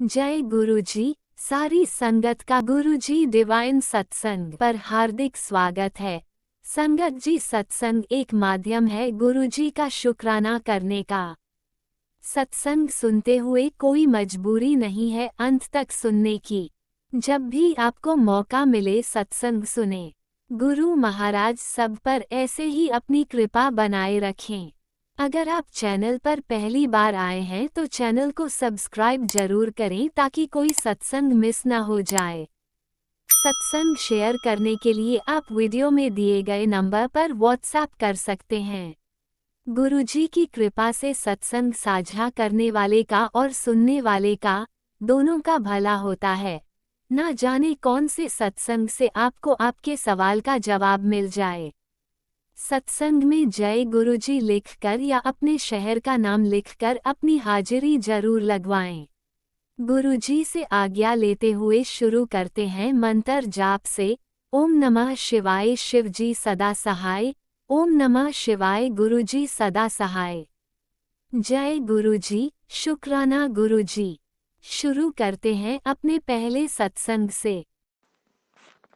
जय गुरुजी। सारी संगत का गुरुजी डिवाइन सत्संग पर हार्दिक स्वागत है। संगत जी, सत्संग एक माध्यम है गुरुजी का शुक्राना करने का। सत्संग सुनते हुए कोई मजबूरी नहीं है अंत तक सुनने की। जब भी आपको मौका मिले सत्संग सुने। गुरु महाराज सब पर ऐसे ही अपनी कृपा बनाए रखें। अगर आप चैनल पर पहली बार आए हैं तो चैनल को सब्सक्राइब जरूर करें ताकि कोई सत्संग मिस ना हो जाए। सत्संग शेयर करने के लिए आप वीडियो में दिए गए नंबर पर व्हाट्सएप कर सकते हैं। गुरुजी की कृपा से सत्संग साझा करने वाले का और सुनने वाले का दोनों का भला होता है। ना जाने कौन से सत्संग से आपको आपके सवाल का जवाब मिल जाए। सत्संग में जय गुरुजी लिखकर या अपने शहर का नाम लिखकर अपनी हाजिरी जरूर लगवाएं। गुरुजी से आज्ञा लेते हुए शुरू करते हैं मंत्र जाप से। ओम नमः शिवाय शिवजी सदा सहाय। ओम नमः शिवाय गुरुजी सदा सहाय। जय गुरुजी, शुक्राना गुरुजी। शुरू करते हैं अपने पहले सत्संग से।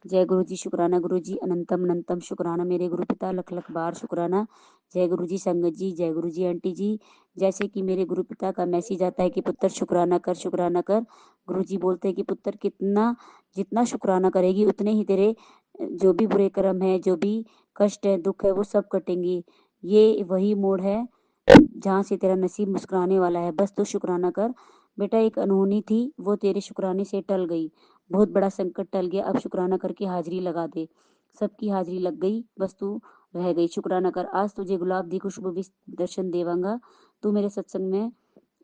जय गुरु जी, शुक्राना गुरु जी, अनंतम अनंतम शुक्राना मेरे गुरु पिता, लख लख बार शुक्राना। जय गुरु जी संगत जी, जय गुरु जी आंटी जी। जैसे कि मेरे गुरु पिता का मैसेज आता है कि पुत्र शुक्राना कर, शुक्राना कर। गुरु जी बोलते हैं कि पुत्र कितना जितना शुक्राना करेगी उतने ही तेरे जो भी बुरे कर्म है, जो भी कष्ट है, दुख है, वो सब कटेंगे। ये वही मोड़ है जहाँ से तेरा नसीब मुस्कुराने वाला है। बस तू शुक्राना कर बेटा। एक अनहोनी थी, वो तेरे शुक्राने से टल गई। बहुत बड़ा संकट टल गया। अब शुक्राना करके हाजिरी लगा दे। सबकी हाजिरी लग गई, बस तू रह गई। शुक्राना कर। आज तुझे गुलाब दी खुशबू भी दर्शन देवांगा। तू मेरे सत्संग में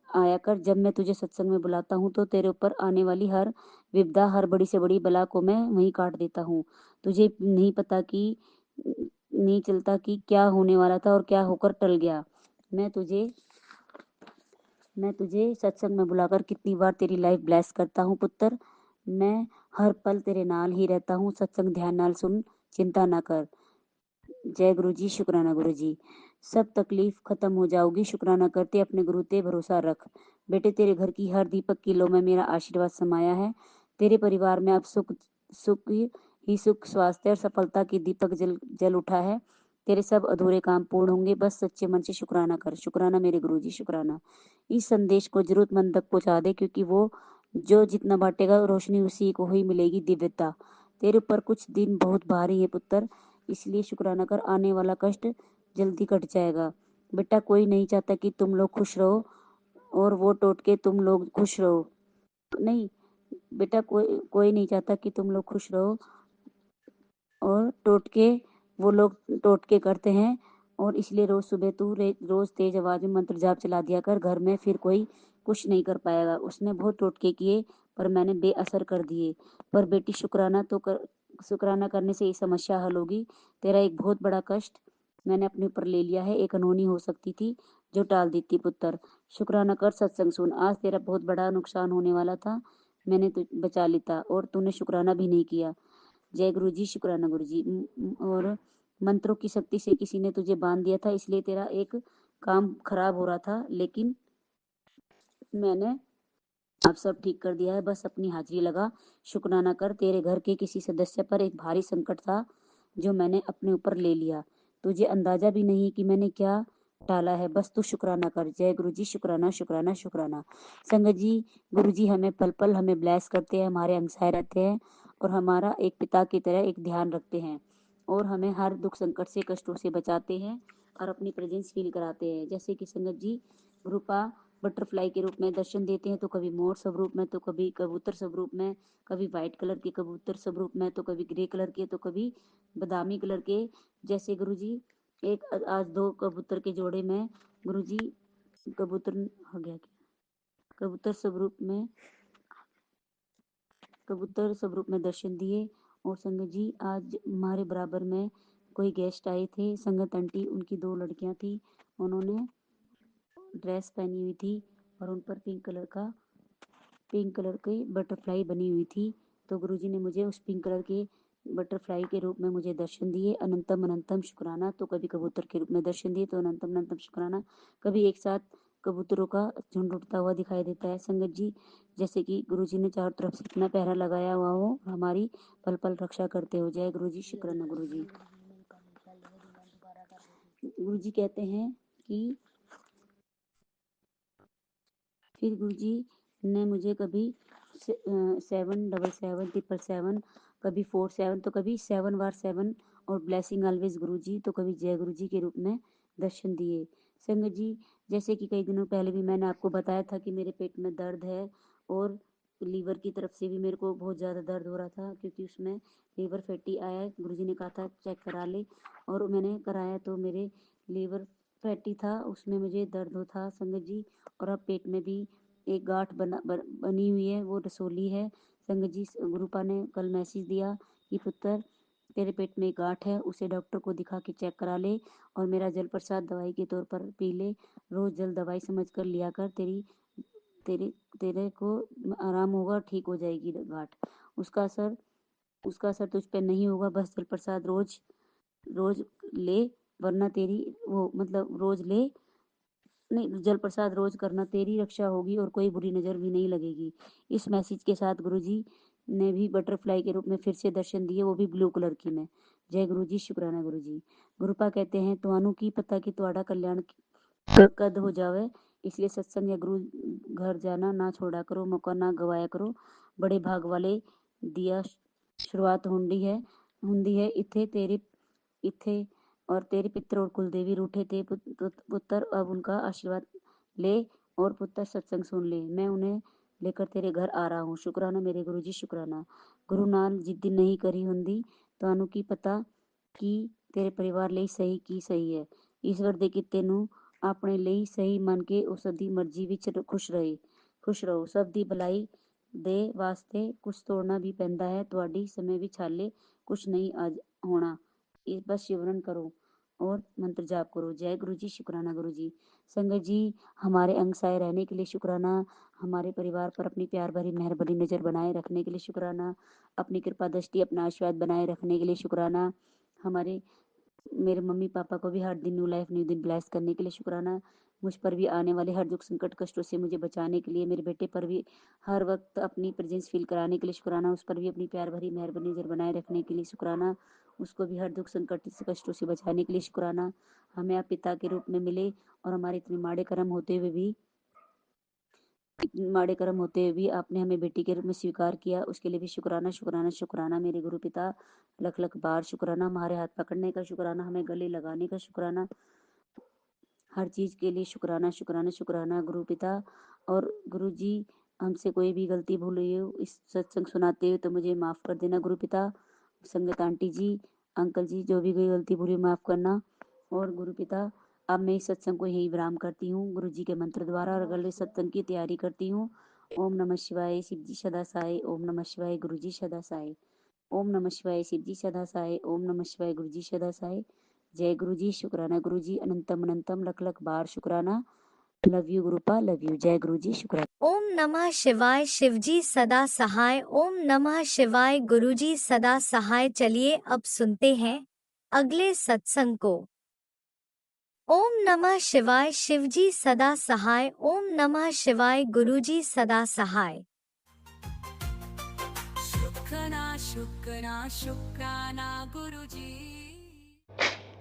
आया कर। जब मैं तुझे सत्संग में बुलाता हूँ तो तेरे ऊपर आने वाली हर विपदा, हर बड़ी से बड़ी बला को मैं वहीं काट देता हूँ। तुझे नहीं चलता कि क्या होने वाला था और क्या होकर टल गया। मैं तुझे सत्संग में बुलाकर कितनी बार तेरी लाइफ ब्लेस करता हूँ पुत्र। मैं हर पल तेरे नाल ही रहता हूँ। सत्संग ध्यान नाल सुन, चिंता ना कर। जय गुरु जी, शुक्राना गुरु जी। सब तकलीफ खत्म हो जाओगी। शुक्राना करते अपने गुरु ते भरोसा रख। बेटे तेरे घर की हर दीपक की लो में मेरा आशीर्वाद समाया है। तेरे परिवार में अब सुख स्वास्थ्य और सफलता की दीपक जल उठा है। तेरे सब अधूरे काम पूर्ण होंगे। बस सच्चे मन से शुक्राना कर। शुक्राना मेरे गुरु जी, शुक्राना। इस संदेश को जरूरतमंद तक पहुंचा दे, क्योंकि वो जो जितना बांटेगा रोशनी उसी को ही मिलेगी, दिव्यता। तेरे ऊपर कुछ दिन बहुत भारी है पुत्र, इसलिए शुक्राना कर। आने वाला कष्ट जल्दी कट जाएगा। बेटा कोई नहीं चाहता कि तुम लोग खुश रहो और वो टोट के तुम लोग खुश रहो। नहीं बेटा, कोई नहीं चाहता कि तुम लोग खुश रहो और वो लोग टोटके करते हैं। और इसलिए रोज सुबह तू रोज तेज आवाज में मंत्र जाप चला दिया कर। घर में फिर कोई कुछ नहीं कर पाएगा। उसने बहुत टोटके किए पर मैंने बेअसर कर दिए। पर बेटी शुक्राना करने से ये समस्या हल होगी। तेरा एक बहुत बड़ा कष्ट मैंने अपने ऊपर ले लिया है। एक अनहोनी हो सकती थी जो टाल देती पुत्र। शुक्राना कर, सत्संग सुन। आज तेरा बहुत बड़ा नुकसान होने वाला था, मैंने बचा लेता और तूने शुक्राना भी नहीं किया। जय गुरु जी, शुक्राना गुरु जी। और मंत्रों की शक्ति से किसी ने तुझे बांध दिया था, इसलिए तेरा एक काम खराब हो रहा था, लेकिन मैंने अब सब ठीक कर दिया है। बस अपनी हाजिरी लगा, शुक्राना कर। तेरे घर के किसी सदस्य पर एक भारी संकट था जो मैंने अपने ऊपर ले लिया। तुझे अंदाजा भी नहीं कि मैंने क्या टाला है। बस तू शुक्राना कर। जय गुरु जी, शुक्राना शुक्राना शुक्राना। संगत जी, गुरु जी हमें पल पल हमें ब्लेस करते हैं, हमारे अंगसाए रहते हैं और हमारा एक पिता की तरह एक ध्यान रखते हैं और हमें हर दुख संकट से, कष्टों से बचाते हैं और अपनी प्रेजेंस फील कराते हैं। जैसे कि संगत जी रूपा बटरफ्लाई के रूप में दर्शन देते हैं, तो कभी मोर स्वरूप में, तो कभी कबूतर स्वरूप में, कभी वाइट कलर के कबूतर स्वरूप में, तो कभी ग्रे कलर के, तो कभी बादामी कलर के। जैसे गुरुजी एक आज दो कबूतर के जोड़े में गुरुजी कबूतर हो गया क्या कबूतर स्वरूप में दर्शन दिए। और संगत जी आज हमारे बराबर में कोई गेस्ट आए थे। संगत आंटी, उनकी दो लड़कियां थी, उन्होंने ड्रेस पहनी हुई थी और उन पर पिंक कलर की बटरफ्लाई बनी हुई थी। तो गुरुजी ने मुझे उस पिंक कलर के बटरफ्लाई के रूप में मुझे दर्शन दिए। अनंतम अनंतम शुक्राना। तो कभी कबूतर के रूप में दर्शन दिए, तो अनंतम अनंतम शुक्राना। कभी एक साथ कबूतरों का झुंड उड़ता हुआ दिखाई देता है। संगत जी, जैसे कि गुरुजी ने चारों तरफ से इतना पहरा लगाया हुआ हो, हमारी पल पल रक्षा करते हो। जय गुरुजी, शुक्राना गुरुजी। गुरुजी कहते हैं कि फिर गुरुजी ने मुझे कभी 777 कभी 47 तो कभी 7 बार 7 और ब्लेसिंग ऑलवेज गुरुजी तो कभी जय गुरुजी के रूप में दर्शन दिए। संगत जी, जैसे कि कई दिनों पहले भी मैंने आपको बताया था कि मेरे पेट में दर्द है और लीवर की तरफ से भी मेरे को बहुत ज़्यादा दर्द हो रहा था, क्योंकि उसमें लीवर फैटी आया है। गुरुजी ने कहा था चेक करा ले, और मैंने कराया तो मेरे लीवर फैटी था, उसमें मुझे दर्द हो था संगत जी। और अब पेट में भी एक गांठ बनी हुई है, वो रसोली है। संगत जी, गुरुपा ने कल मैसेज दिया कि पुत्र तेरे पेट में एक गांठ है, उसे डॉक्टर को दिखा के चेक करा ले और मेरा जल प्रसाद दवाई के तौर पर पी ले। रोज जल दवाई समझ कर लिया कर, तेरे को आराम होगा, ठीक हो जाएगी गांठ। उसका असर तुझ पे नहीं होगा, बस जल प्रसाद रोज रोज ले, वरना तेरी वो मतलब रोज ले नहीं, जल प्रसाद रोज करना, तेरी रक्षा होगी और कोई बुरी नजर भी नहीं लगेगी। इस मैसेज के साथ गुरुजी ने भी बटरफ्लाई के रूप में फिर से दर्शन दिए, वो भी ब्लू कलर की में। जय गुरुजी, शुक्राना गुरुजी। गुरुपा कहते हैं तुहानू की पता कि ਤੁਹਾਡਾ कल्याण कद हो जावे, इसलिए सत्संग या गुरु घर जाना ना छोड़ा करो, मौका ना गवाया करो। बड़े भाग वाले दिया शुरुआत हुंदी है इथे और तेरे पितर और कुलदेवी रूठे थे पुत्र, अब उनका आशीर्वाद ले और पुत्र सत्संग सुन ले। मैं उन्हें लेकर तेरे घर आ रहा हूँ। शुक्राना मेरे गुरुजी, शुक्राना। गुरु नाल जिद्दी नहीं करी हुंदी ਤੁਹਾਨੂੰ ਕੀ ਪਤਾ ਕਿ ਤੇਰੇ ਪਰਿਵਾਰ ਲਈ ਸਹੀ ਕੀ ਸਹੀ ਹੈ। ਈਸ਼ਵਰ ਦੇ ਕੀਤੇ ਨੂੰ ਆਪਣੇ ਲਈ ਸਹੀ ਮੰਨ ਕੇ ਉਸ ਦੀ ਮਰਜ਼ੀ ਵਿੱਚ ਖੁਸ਼ ਰਹੋ। ਸਭ ਦੀ ਭਲਾਈ ਦੇ ਵਾਸਤੇ ਕੁਝ ਤੋੜਨਾ ਵੀ ਪੈਂਦਾ ਹੈ। ਤੁਹਾਡੀ ਸਮੇਂ ਵਿੱਚ ਹਾਲੇ ਕੁਝ ਨਹੀਂ ਹੋਣਾ, इस बस शिवरण करो और मंत्र जाप करो। जय गुरु जी, शुक्राना गुरु जी। संगत जी, हमारे अंग साए रहने के लिए शुक्राना, हमारे परिवार पर अपनी प्यार भरी मेहरबानी नज़र बनाए रखने के लिए शुक्राना, अपनी कृपा दृष्टि अपना आशीर्वाद बनाए रखने के लिए शुक्राना, हमारे मेरे मम्मी पापा को भी हर दिन न्यू लाइफ न्यू दिन ब्लेस करने के लिए शुक्राना, मुझ पर भी आने वाले हर दुख संकट कष्टों से मुझे बचाने के लिए, मेरे बेटे पर भी हर वक्त अपनी प्रेजेंस फील कराने के लिए शुक्राना, उस पर भी अपनी प्यार भरी मेहरबानी नज़र बनाए रखने के लिए शुक्राना, उसको भी हर दुख संकट से कष्टों से बचाने के लिए शुक्राना। हमें आप पिता के रूप में मिले और हमारे इतने माड़े कर्म होते हुए भी आपने हमें बेटी के रूप में स्वीकार किया, उसके लिए भी शुक्राना शुक्राना शुक्राना। मेरे गुरु पिता लख लख बार शुक्राना, हमारे हाथ पकड़ने का शुक्राना, हमें गले लगाने का शुक्राना, हर चीज़ के लिए शुक्राना शुक्राना शुक्राना गुरु पिता। और गुरु जी, हमसे कोई भी गलती भूल हुई हो इस सत्संग सुनाते हुए तो मुझे माफ़ कर देना गुरु पिता। संगत आंटी जी, अंकल जी, जो भी कोई गलती भूली माफ़ करना। और गुरु पिता, अब मैं इस सत्संग को यही विराम करती हूँ गुरु जी के मंत्र द्वारा, और अगले सत्संग की तैयारी करती हूँ। ओम नमः शिवाय, शिव जी सदा साई। ओम नमः शिवाय, गुरु जी सदा साई। ओम नमः शिवाय, शिव जी सदा साई। ओम नमः शिवाय, गुरु जी सदा साई। जय गुरु जी, शुक्राना गुरु जी, अनंतम अनंतम लख लख बार शुक्राना। Love you गुरुपा, love you. जय गुरु जी, शुक्राना। ओम नमः शिवाय, शिवजी सदा सहाय। ओम नमः शिवाय, गुरुजी सदा सहाय। चलिए अब सुनते हैं अगले सत्संग को। ओम नमः शिवाय, शिवजी सदा सहाय। ओम नमः शिवाय, गुरुजी सदा सहाय। शुक्राना गुरुजी।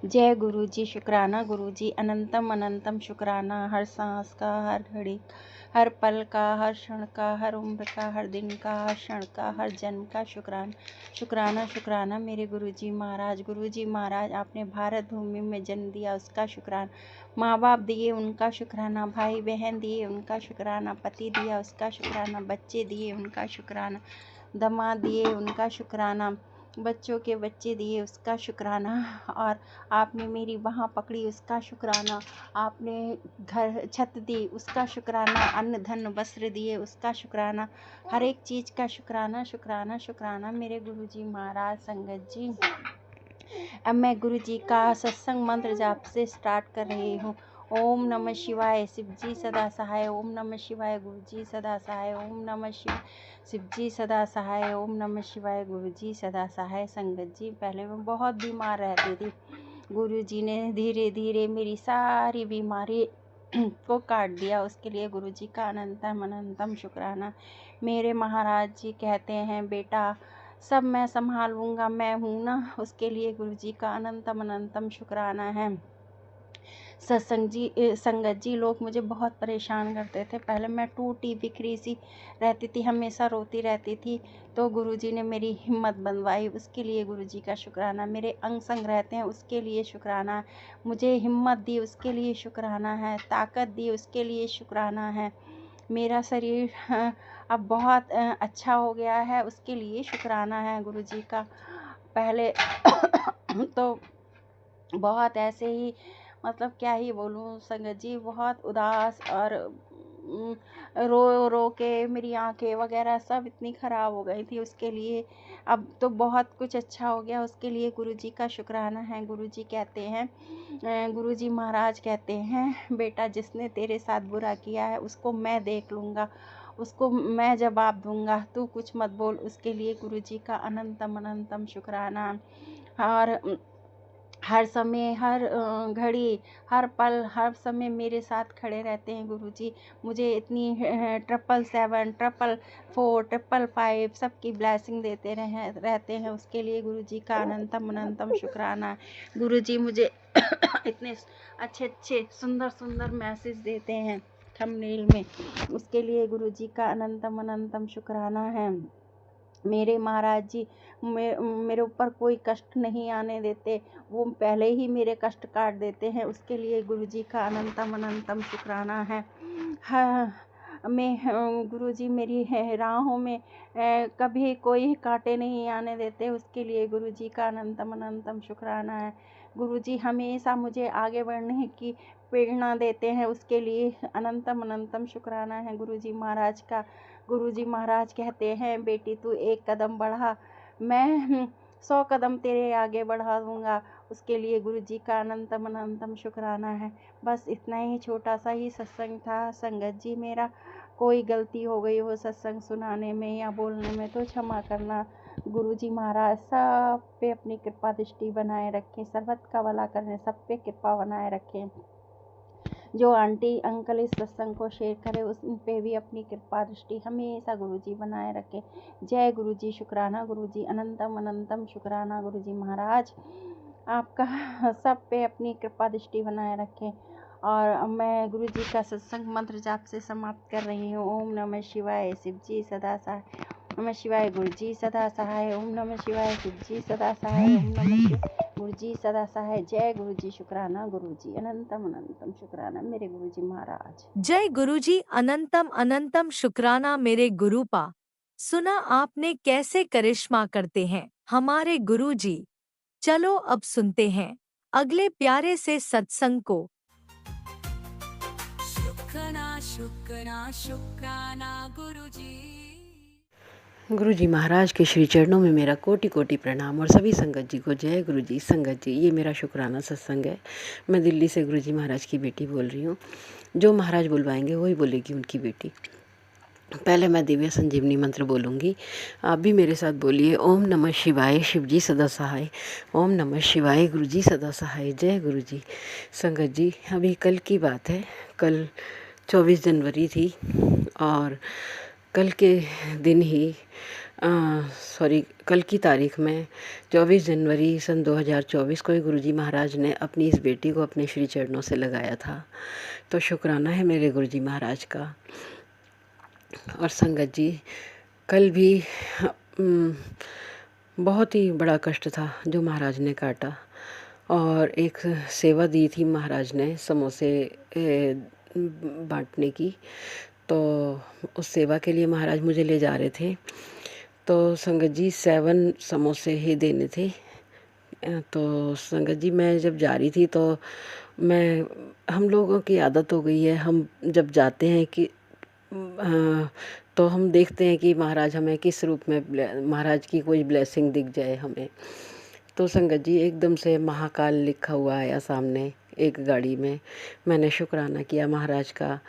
जय गुरु जी, शुक्राना गुरु जी, अनंतम अनंतम शुक्राना। हर सांस का, हर घड़ी, हर पल का, हर क्षण का, हर उम्र का, हर दिन का, हर क्षण का, हर जन्म का शुक्राना शुक्राना शुक्राना। मेरे गुरु जी महाराज, आपने भारत भूमि में जन्म दिया उसका शुक्राना, माँ बाप दिए उनका शुक्राना, भाई बहन दिए उनका शुक्राना, पति दिया उसका शुक्राना, बच्चे दिए उनका शुक्राना, दामाद दिए उनका शुक्राना, बच्चों के बच्चे दिए उसका शुक्राना, और आपने मेरी बाँह पकड़ी उसका शुक्राना, आपने घर छत दी उसका शुक्राना, अन्न धन वस्त्र दिए उसका शुक्राना, हर एक चीज़ का शुक्राना शुक्राना शुक्राना। मेरे गुरुजी महाराज, संगत जी, अब मैं गुरुजी का सत्संग मंत्र जाप से स्टार्ट कर रही हूँ। ओम नमः शिवाय, शिव जी सदा सहाय। ओम नमः शिवाय, गुरु जी सदा सहाय। ओम नमः शिव जी सदा सहाय। ओम नमः शिवाय, गुरु जी सदा सहाय। संगत जी, पहले मैं बहुत बीमार रहती थी, गुरु जी ने धीरे धीरे मेरी सारी बीमारी को काट दिया, उसके लिए गुरुजी का अनंतम अनंतम शुक्राना। मेरे महाराज जी कहते हैं बेटा सब मैं संभालूंगा, मैं हूँ ना, उसके लिए गुरुजी का अनंतम अनंतम शुक्राना है। संगत जी लोग मुझे बहुत परेशान करते थे। पहले मैं टूटी बिखरी सी रहती थी, हमेशा रोती रहती थी, तो गुरुजी ने मेरी हिम्मत बंधवाई, उसके लिए गुरुजी का शुक्राना। मेरे अंग संग रहते हैं, उसके लिए शुक्राना। मुझे हिम्मत दी, उसके लिए शुक्राना है। ताकत दी, उसके लिए शुक्राना है। मेरा शरीर अब बहुत अच्छा हो गया है, उसके लिए शुक्राना है गुरुजी का। पहले तो बहुत ऐसे ही, मतलब क्या ही बोलूँ संगत जी, बहुत उदास और रो रो के मेरी आंखें वगैरह सब इतनी ख़राब हो गई थी, उसके लिए अब तो बहुत कुछ अच्छा हो गया, उसके लिए गुरुजी का शुक्राना है। गुरुजी कहते हैं, गुरुजी महाराज कहते हैं बेटा जिसने तेरे साथ बुरा किया है उसको मैं देख लूँगा, उसको मैं जवाब दूंगा, तू कुछ मत बोल, उसके लिए गुरुजी का अनंतम अनंतम शुक्राना। और हर समय, हर घड़ी, हर पल, हर समय मेरे साथ खड़े रहते हैं गुरुजी। मुझे इतनी 777, 444, 555 सबकी ब्लेसिंग देते रहते हैं, उसके लिए गुरुजी का अनंतम अनंतम शुक्राना। गुरुजी मुझे इतने अच्छे अच्छे सुंदर सुंदर मैसेज देते हैं थंबनेल में, उसके लिए गुरुजी का अनंतम अनंतम शुक्राना है। मेरे महाराज जी मेरे ऊपर कोई कष्ट नहीं आने देते, वो पहले ही मेरे कष्ट काट देते हैं, उसके लिए गुरुजी का अनंतम अनंतम शुक्राना है। गुरुजी मेरी राहों में कभी कोई कांटे नहीं आने देते, उसके लिए गुरुजी का अनंतम अनंतम शुक्राना है। गुरुजी हमेशा मुझे आगे बढ़ने की प्रेरणा देते हैं, उसके लिए अनंतम अनंतम शुक्राना है गुरुजी महाराज का। गुरुजी महाराज कहते हैं बेटी तू एक कदम बढ़ा, मैं 100 कदम तेरे आगे बढ़ा दूंगा, उसके लिए गुरुजी का अनंतम अनंतम शुक्राना है। बस इतना ही छोटा सा ही सत्संग था संगत जी मेरा। कोई गलती हो गई हो सत्संग सुनाने में या बोलने में तो क्षमा करना। गुरुजी महाराज सब पे अपनी कृपा दृष्टि बनाए रखें, सर्वत का भला करें, सब पे कृपा बनाए रखें। जो आंटी अंकल इस सत्संग को शेयर करें उन पे भी अपनी कृपा दृष्टि हमेशा गुरुजी बनाए रखें। जय गुरुजी, शुक्राना गुरुजी, अनंतम अनंतम शुक्राना गुरुजी महाराज, आपका सब पे अपनी कृपा दृष्टि बनाए रखें। और मैं गुरुजी का सत्संग मंत्र जाप से समाप्त कर रही हूँ। ओम नमः शिवाय, शिवजी सदा सहाय, नमः शिवाय, गुरुजी सदा सहाय, ओम नमः शिवाय, शिवजी सदा सहाय, ओम नमः शिवाय, गुरुजी सदा सहाय। जय गुरुजी, शुक्राना गुरुजी, अनंतम अनंतम शुक्राना मेरे गुरुजी महाराज। जय गुरुजी, अनंतम अनंतम शुक्राना मेरे गुरुपा। सुना आपने कैसे करिश्मा करते हैं हमारे गुरुजी। चलो अब सुनते हैं अगले प्यारे से सत्संग को। शुक्राना शुक्राना शुक्राना गुरुजी। गुरुजी महाराज के श्री चरणों में मेरा कोटि कोटि प्रणाम और सभी संगत जी को जय गुरुजी। संगत जी, ये मेरा शुक्राना सत्संग है। मैं दिल्ली से गुरुजी महाराज की बेटी बोल रही हूँ। जो महाराज बुलवाएंगे वही बोलेगी उनकी बेटी। पहले मैं दिव्य संजीवनी मंत्र बोलूँगी, आप भी मेरे साथ बोलिए। ओम नमः शिवाय, शिवजी सदा सहाय, ओम नमः शिवाय, गुरुजी सदा सहाय। जय गुरुजी। संगत जी, अभी कल की बात है, कल 24 जनवरी थी और कल के दिन ही कल की तारीख में 24 जनवरी सन 2024 को ही गुरुजी महाराज ने अपनी इस बेटी को अपने श्री चरणों से लगाया था। तो शुक्राना है मेरे गुरुजी महाराज का। और संगत जी, कल भी बहुत ही बड़ा कष्ट था जो महाराज ने काटा, और एक सेवा दी थी महाराज ने समोसे बांटने की। तो उस सेवा के लिए महाराज मुझे ले जा रहे थे। तो संगत जी 7 समोसे ही देने थे। तो संगत जी, मैं जब जा रही थी तो हम लोगों की आदत हो गई है, हम जब जाते हैं कि तो हम देखते हैं कि महाराज हमें किस रूप में, महाराज की कोई ब्लेसिंग दिख जाए हमें। तो संगत जी, एकदम से महाकाल लिखा हुआ आया सामने एक गाड़ी में। मैंने शुक्राना किया महाराज का।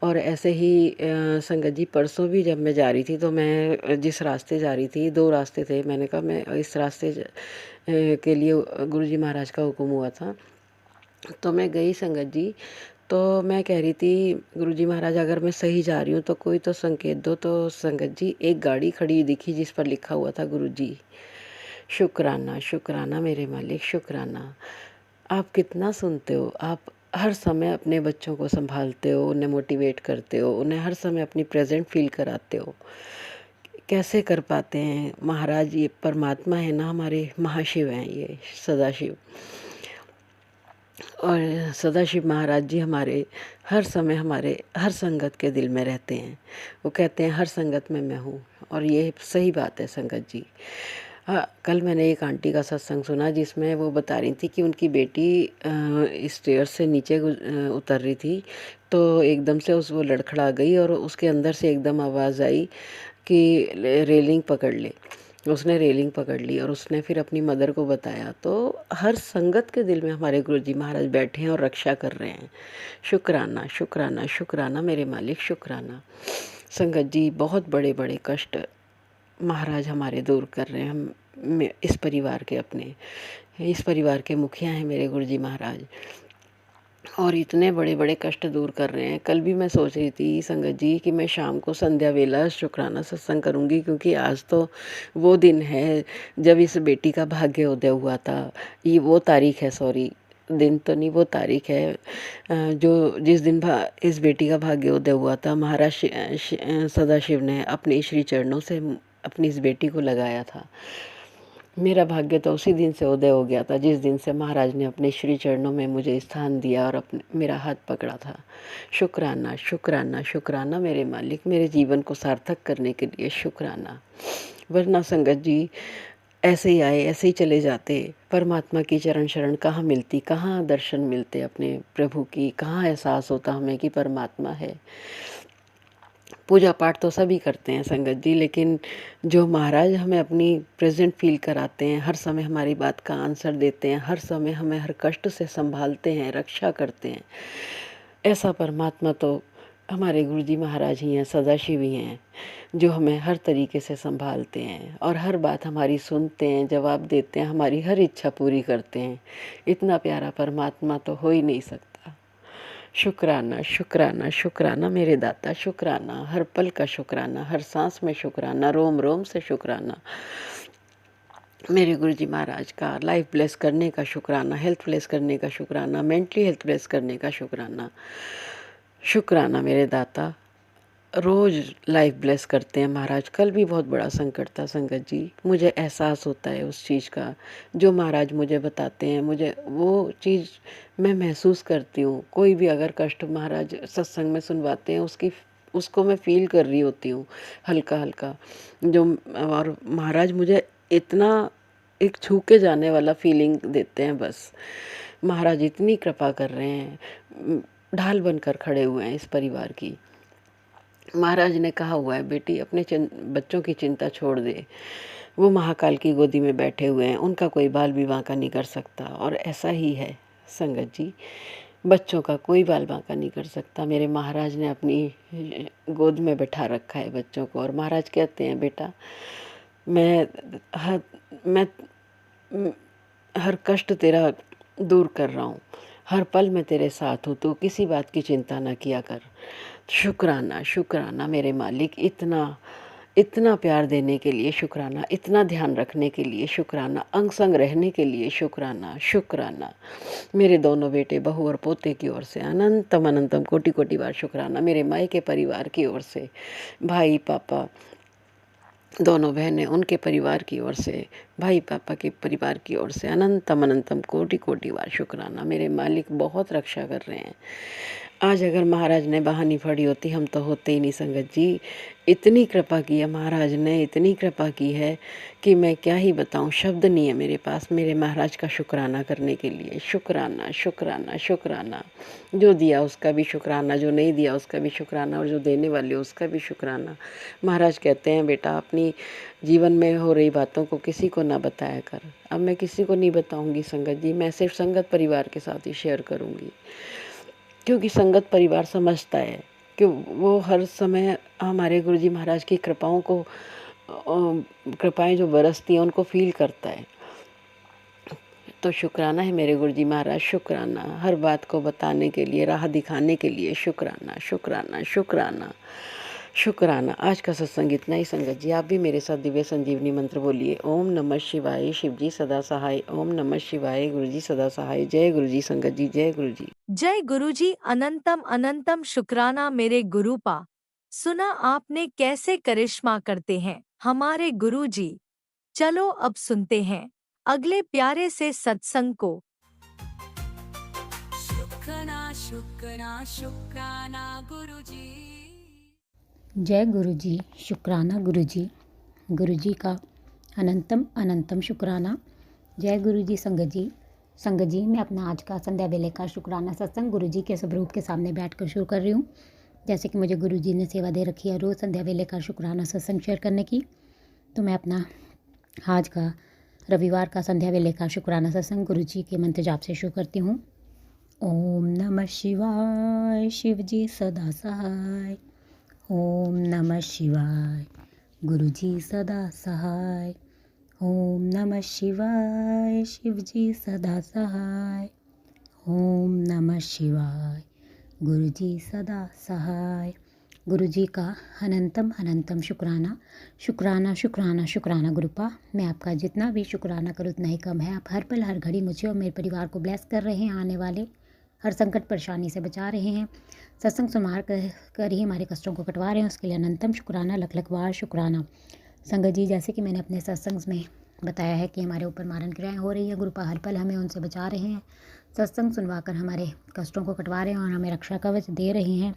और ऐसे ही संगत जी, परसों भी जब मैं जा रही थी तो मैं जिस रास्ते जा रही थी, 2 रास्ते थे, मैंने कहा मैं इस रास्ते के लिए गुरुजी महाराज का हुक्म हुआ था। तो मैं गई संगत जी, तो मैं कह रही थी गुरुजी महाराज अगर मैं सही जा रही हूँ तो कोई तो संकेत दो। तो संगत जी एक गाड़ी खड़ी दिखी जिस पर लिखा हुआ था गुरुजी। शुक्राना शुक्राना मेरे मालिक शुक्राना। आप कितना सुनते हो, आप हर समय अपने बच्चों को संभालते हो, उन्हें मोटिवेट करते हो, उन्हें हर समय अपनी प्रेजेंट फील कराते हो। कैसे कर पाते हैं महाराज? ये परमात्मा है ना, हमारे महाशिव हैं ये सदाशिव। और सदाशिव महाराज जी हमारे हर समय हमारे हर संगत के दिल में रहते हैं। वो कहते हैं हर संगत में मैं हूँ, और ये सही बात है संगत जी। हाँ, कल मैंने एक आंटी का सत्संग सुना जिसमें वो बता रही थी कि उनकी बेटी स्टेयर से नीचे उतर रही थी, तो एकदम से वो लड़खड़ा गई और उसके अंदर से एकदम आवाज़ आई कि रेलिंग पकड़ ले। उसने रेलिंग पकड़ ली और उसने फिर अपनी मदर को बताया। तो हर संगत के दिल में हमारे गुरुजी महाराज बैठे हैं और रक्षा कर रहे हैं। शुक्राना शुक्राना शुक्राना मेरे मालिक शुक्राना। संगत जी बहुत बड़े बड़े कष्ट महाराज हमारे दूर कर रहे हैं। हम इस परिवार के मुखिया हैं मेरे गुरुजी महाराज, और इतने बड़े बड़े कष्ट दूर कर रहे हैं। कल भी मैं सोच रही थी संगत जी कि मैं शाम को संध्या वेला शुक्राना सत्संग करूंगी, क्योंकि आज तो वो दिन है जब इस बेटी का भाग्योदय हुआ था। ये वो तारीख है, सॉरी दिन तो नहीं, वो तारीख है जो जिस दिन इस बेटी का भाग्योदय हुआ था। महाराज सदाशिव ने अपने श्री चरणों से अपनी इस बेटी को लगाया था। मेरा भाग्य तो उसी दिन से उदय हो गया था जिस दिन से महाराज ने अपने श्री चरणों में मुझे स्थान दिया और मेरा हाथ पकड़ा था। शुक्राना शुक्राना शुक्राना मेरे मालिक, मेरे जीवन को सार्थक करने के लिए शुक्राना। वरना संगत जी ऐसे ही आए ऐसे ही चले जाते। परमात्मा की चरण शरण कहाँ मिलती, कहाँ दर्शन मिलते अपने प्रभु की, कहाँ एहसास होता हमें कि परमात्मा है। पूजा पाठ तो सभी करते हैं संगत जी, लेकिन जो महाराज हमें अपनी प्रेजेंट फील कराते हैं, हर समय हमारी बात का आंसर देते हैं, हर समय हमें हर कष्ट से संभालते हैं, रक्षा करते हैं, ऐसा परमात्मा तो हमारे गुरुजी महाराज ही हैं, सदाशिव ही हैं, जो हमें हर तरीके से संभालते हैं और हर बात हमारी सुनते हैं, जवाब देते हैं, हमारी हर इच्छा पूरी करते हैं। इतना प्यारा परमात्मा तो हो ही नहीं सकता। शुक्राना शुक्राना शुक्राना मेरे दाता शुक्राना। हर पल का शुक्राना, हर सांस में शुक्राना, रोम रोम से शुक्राना। मेरे गुरुजी महाराज का लाइफ ब्लेस करने का शुक्राना, हेल्थ ब्लेस करने का शुक्राना, मेंटली हेल्थ ब्लेस करने का शुक्राना। शुक्राना मेरे दाता। रोज़ लाइफ ब्लेस करते हैं महाराज। कल भी बहुत बड़ा संकट था संगत जी, मुझे एहसास होता है उस चीज़ का जो महाराज मुझे बताते हैं, मुझे वो चीज़ मैं महसूस करती हूँ। कोई भी अगर कष्ट महाराज सत्संग में सुनवाते हैं उसको मैं फील कर रही होती हूँ हल्का हल्का जो, और महाराज मुझे इतना एक छू के जाने वाला फीलिंग देते हैं। बस महाराज इतनी कृपा कर रहे हैं, ढाल बनकर खड़े हुए हैं इस परिवार की। महाराज ने कहा हुआ है बेटी अपने बच्चों की चिंता छोड़ दे, वो महाकाल की गोदी में बैठे हुए हैं, उनका कोई बाल विवाह का नहीं कर सकता। और ऐसा ही है संगत जी, बच्चों का कोई बाल बांका नहीं कर सकता। मेरे महाराज ने अपनी गोद में बैठा रखा है बच्चों को, और महाराज कहते हैं बेटा मैं हर कष्ट तेरा दूर कर रहा हूँ, हर पल में तेरे साथ हूँ, तो किसी बात की चिंता ना किया कर। शुक्राना शुक्राना मेरे मालिक, इतना प्यार देने के लिए शुक्राना, इतना ध्यान रखने के लिए शुक्राना, अंग संग रहने के लिए शुक्राना शुक्राना। मेरे दोनों बेटे बहू और पोते की ओर से अनंतम अनंतम कोटि कोटि बार शुक्राना। मेरे मायके परिवार की ओर से, भाई पापा दोनों बहनें उनके परिवार की ओर से, भाई पापा के परिवार की ओर से अनंतम अनंतम कोटि कोटि बार शुक्राना। मेरे मालिक बहुत रक्षा कर रहे हैं। आज अगर महाराज ने बहानी फड़ी होती हम तो होते ही नहीं संगत जी। इतनी कृपा की है महाराज ने, इतनी कृपा की है कि मैं क्या ही बताऊं, शब्द नहीं है मेरे पास मेरे महाराज का शुक्राना करने के लिए। शुक्राना शुक्राना शुक्राना। जो दिया उसका भी शुक्राना, जो नहीं दिया उसका भी शुक्राना, और जो देने वाले उसका भी शुक्राना। महाराज कहते हैं बेटा अपनी जीवन में हो रही बातों को किसी को ना बताया कर। अब मैं किसी को नहीं बताऊंगी संगत जी, मैं सिर्फ संगत परिवार के साथ ही शेयर करूंगी, क्योंकि संगत परिवार समझता है कि वो हर समय हमारे गुरुजी महाराज की कृपाओं को, कृपाएं जो बरसती हैं उनको फील करता है। तो शुक्राना है मेरे गुरुजी महाराज, शुक्राना। हर बात को बताने के लिए, राह दिखाने के लिए शुक्राना शुक्राना शुक्राना शुक्राना। आज का सत्संग इतना ही। संगत जी आप भी मेरे साथ दिव्य संजीवनी मंत्र बोलिए, ओम नमः शिवाय। शिव जी सदा सहाय। ओम नमः शिवाय। गुरु जी सदा सहाय। जय गुरु जी। संगत जी जय गुरु जी। जय गुरुजी। अनंतम अनंतम शुक्राना मेरे गुरुपा। सुना आपने कैसे करिश्मा करते हैं हमारे गुरुजी। चलो अब सुनते हैं अगले प्यारे से सत्संग को। शुक्राना शुक्राना शुक्राना गुरुजी। जय गुरुजी। शुक्राना गुरुजी। गुरुजी का अनंतम अनंतम शुक्राना। जय गुरुजी। संगत जी मैं अपना आज का संध्या वेले का शुक्राना सत्संग गुरुजी के स्वरूप के सामने बैठकर शुरू कर रही हूँ। जैसे कि मुझे गुरुजी ने सेवा दे रखी है रोज़ संध्या वेले का शुक्राना सत्संग शेयर करने की, तो मैं अपना आज का रविवार का संध्या वेले का शुक्राना सत्संग गुरुजी के मंत्र जाप से शुरू करती हूँ। ओम नमः शिवाय। शिव जी सदा सहाय। ओम नमः शिवाय। गुरुजी सदा सहाय। ओम नमः शिवाय। शिव जी सदा सहाय। ओम नमः शिवाय। गुरुजी सदा सहाय। गुरुजी का अनंतम अनंतम शुक्राना शुक्राना शुक्राना शुक्राना गुरुपा। मैं आपका जितना भी शुक्राना करूँ उतना ही कम है। आप हर पल हर घड़ी मुझे और मेरे परिवार को ब्लेस कर रहे हैं, आने वाले हर संकट परेशानी से बचा रहे हैं, सत्संग सुमार कर ही हमारे कष्टों को कटवा रहे हैं, उसके लिए अनंतम शुक्राना लख लख बार शुक्राना। संगत जी जैसे कि मैंने अपने सत्संग में बताया है कि हमारे ऊपर मारण क्रियाएँ हो रही है, गुरुपा हर पल हमें उनसे बचा रहे हैं, सत्संग सुनवाकर हमारे कष्टों को कटवा रहे हैं और हमें रक्षा कवच दे रहे हैं,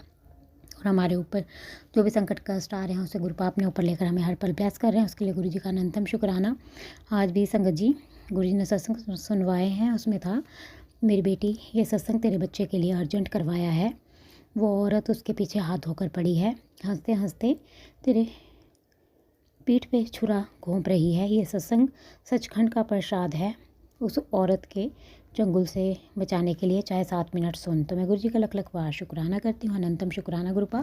और हमारे ऊपर जो भी संकट कष्ट आ रहे हैं उसे गुरुपा अपने ऊपर लेकर हमें हर पल ब्लेस कर रहे हैं, उसके लिए गुरुजी का अनंतम शुक्राना। आज भी संगत जी गुरुजी ने सत्संग सुनवाए हैं, उसमें था मेरी बेटी ये सत्संग तेरे बच्चे के लिए अर्जेंट करवाया है, वो औरत उसके पीछे हाथ धोकर पड़ी है, हंसते हंसते तेरे पीठ पे छुरा घोंप रही है, ये सत्संग सचखंड का प्रसाद है, उस औरत के चंगुल से बचाने के लिए चाहे 7 मिनट सुन। तो मैं गुरुजी का लख लख बार शुक्राना करती हूँ, अनंतम शुक्राना गुरुपा।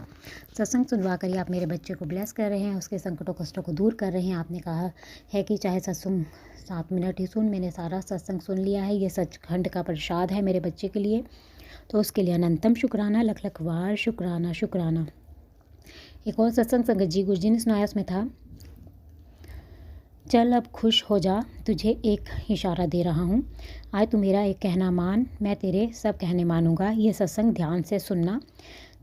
सत्संग सुनवा कर ही आप मेरे बच्चे को ब्लेस कर रहे हैं, उसके संकटों कष्टों को दूर कर रहे हैं। आपने कहा है कि चाहे सत्संग 7 मिनट ही सुन, मैंने सारा सत्संग सुन लिया है, ये सचखंड का प्रसाद है मेरे बच्चे के लिए, तो उसके लिए अनंतम शुक्राना लख लख बार शुक्राना शुक्राना। एक और सत्संग संगत जी गुरुजी ने सुनाया, उसमें था चल अब खुश हो जा, तुझे एक इशारा दे रहा हूँ, आज तू मेरा एक कहना मान, मैं तेरे सब कहने मानूंगा, ये सत्संग ध्यान से सुनना,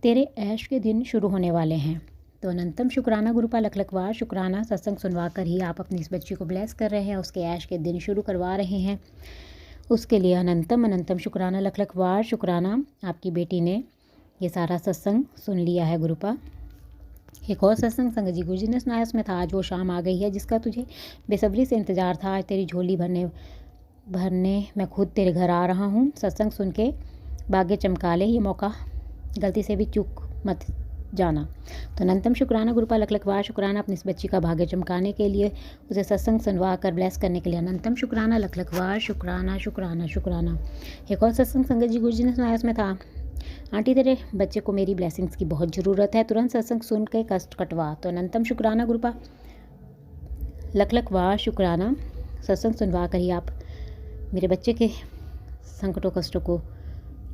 तेरे ऐश के दिन शुरू होने वाले हैं। तो अनंतम शुक्राना गुरुपा लख लख बार शुक्राना। सत्संग सुनवा कर ही आप अपनी इस बच्ची को ब्लेस कर रहे हैं, उसके ऐश के दिन शुरू करवा रहे हैं, उसके लिए अनंतम अनंतम शुक्राना लख लख बार शुक्राना। आपकी बेटी ने ये सारा सत्संग सुन लिया है गुरुपा। एक और सत्संग संगत जी गुरुजी ने सुनाया, उसमें था आज वो शाम आ गई है जिसका तुझे बेसब्री से इंतज़ार था, आज तेरी झोली भरने मैं खुद तेरे घर आ रहा हूँ, सत्संग सुन के भाग्य चमका ले, ये मौका गलती से भी चूक मत जाना। तो अनंतम शुक्राना गुरुपा लख लख बार शुक्राना। अपनी इस बच्ची का भाग्य चमकाने के लिए, उसे सत्संग सुनवा कर ब्लेस करने के लिए अनंतम शुक्राना लख लख बार शुक्राना शुक्राना शुक्राना। एक और सत्संग संगत जी गुरुजी ने सुनाया, उसमें था आंटी तेरे बच्चे को मेरी ब्लेसिंग्स की बहुत ज़रूरत है, तुरंत सत्संग सुन के कष्ट कटवा। तो अनंतम शुक्राना गुरुपा लख लख बार शुक्राना। सत्संग सुनवा कर ही आप मेरे बच्चे के संकटों कष्टों को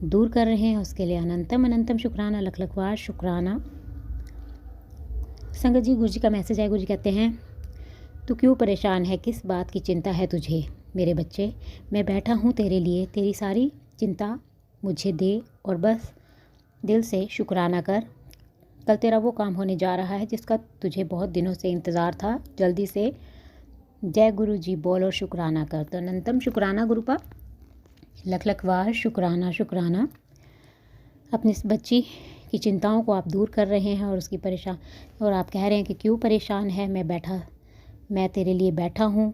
दूर कर रहे हैं, उसके लिए अनंतम अनंतम शुक्राना लख लख बार शुक्राना। संगत जी गुरुजी का मैसेज है, गुरुजी कहते हैं तू क्यों परेशान है, किस बात की चिंता है तुझे मेरे बच्चे, मैं बैठा हूँ तेरे लिए, तेरी सारी चिंता मुझे दे और बस दिल से शुक्राना कर, कल तेरा वो काम होने जा रहा है जिसका तुझे बहुत दिनों से इंतज़ार था, जल्दी से जय गुरु जी बोल और शुक्राना कर। तो अनंतम शुक्राना गुरुपा लख लख बार शुक्राना शुक्राना। अपनी इस बच्ची की चिंताओं को आप दूर कर रहे हैं और उसकी परेशान, और आप कह रहे हैं कि क्यों परेशान है, मैं तेरे लिए बैठा हूँ,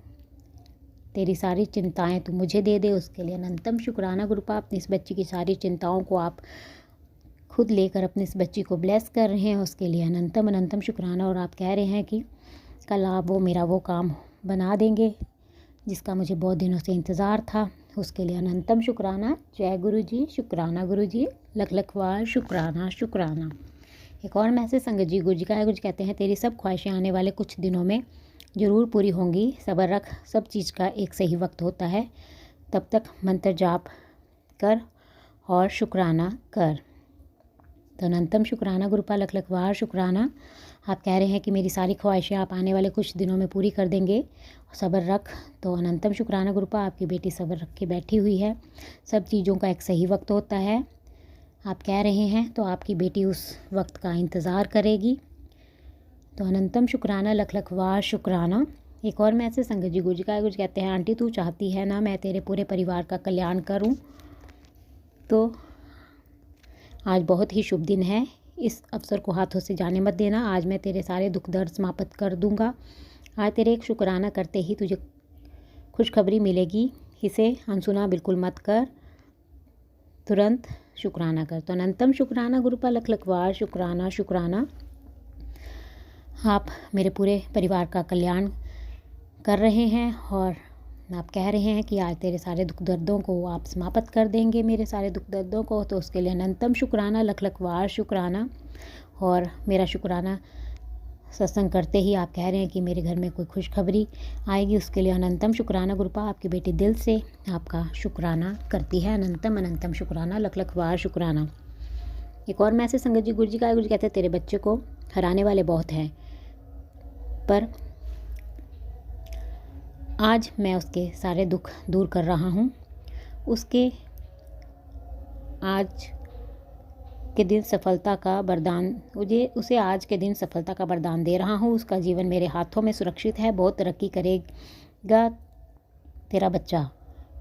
तेरी सारी चिंताएं तू मुझे दे दे, उसके लिए अनंतम शुक्राना गुरुपा। अपनी इस बच्ची की सारी चिंताओं को आप खुद लेकर अपनी इस बच्ची को ब्लेस कर रहे हैं, उसके लिए अनंतम अनंतम शुक्राना। और आप कह रहे हैं कि कल आप वो मेरा वो काम बना देंगे जिसका मुझे बहुत दिनों से इंतज़ार था, उसके लिए अनंतम शुक्राना। जय गुरु जी, शुक्राना गुरु जी, लख लख बार शुक्राना शुक्राना। एक और मैसेज संगत जी गुरु जी का है, गुरु जी कहते हैं तेरी सब ख्वाहिशें आने वाले कुछ दिनों में ज़रूर पूरी होंगी, सब्र रख, सब चीज़ का एक सही वक्त होता है, तब तक मंत्र जाप कर और शुक्राना कर। तो अनंतम शुक्राना गुरुपा लख लख वार शुक्राना। आप कह रहे हैं कि मेरी सारी ख्वाहिशें आप आने वाले कुछ दिनों में पूरी कर देंगे, सब्र रख। तो अनंतम शुक्राना गुरुपा, आपकी बेटी सब्र रख के बैठी हुई है। सब चीज़ों का एक सही वक्त होता है, आप कह रहे हैं, तो आपकी बेटी उस वक्त का इंतज़ार करेगी। तो अनंतम शुक्राना लख लख वार शुक्राना। एक और मैसेज संगत जी गुरु जी कहते हैं, आंटी तू चाहती है ना मैं तेरे पूरे परिवार का कल्याण करूं, तो आज बहुत ही शुभ दिन है, इस अवसर को हाथों से जाने मत देना। आज मैं तेरे सारे दुख दर्द समाप्त कर दूंगा। आज तेरे एक शुक्राना करते ही तुझे खुशखबरी मिलेगी, इसे अनसुना बिल्कुल मत कर, तुरंत शुक्राना कर। तो अनंतम शुक्राना गुरुपा लख लख वार शुक्राना शुक्राना। आप मेरे पूरे परिवार का कल्याण कर रहे हैं और आप कह रहे हैं कि आज तेरे सारे दुख दर्दों को आप समाप्त कर देंगे, मेरे सारे दुख दर्दों को। तो उसके लिए अनंतम शुक्राना लख लख वार शुक्राना। और मेरा शुक्राना सत्संग करते ही आप कह रहे हैं कि मेरे घर में कोई खुशखबरी आएगी, उसके लिए अनंतम शुक्राना गुरुपा। आपकी बेटी दिल से आपका शुक्राना करती है। अनंतम अनंतम शुक्राना लख लख वार शुक्राना। एक और मैसेज संगत जी गुरु जी कहते हैं, तेरे बच्चे को हराने वाले बहुत हैं, पर आज मैं उसके सारे दुख दूर कर रहा हूँ। उसके आज के दिन सफलता का वरदान, उसे आज के दिन सफलता का वरदान दे रहा हूँ। उसका जीवन मेरे हाथों में सुरक्षित है, बहुत तरक्की करेगा तेरा बच्चा।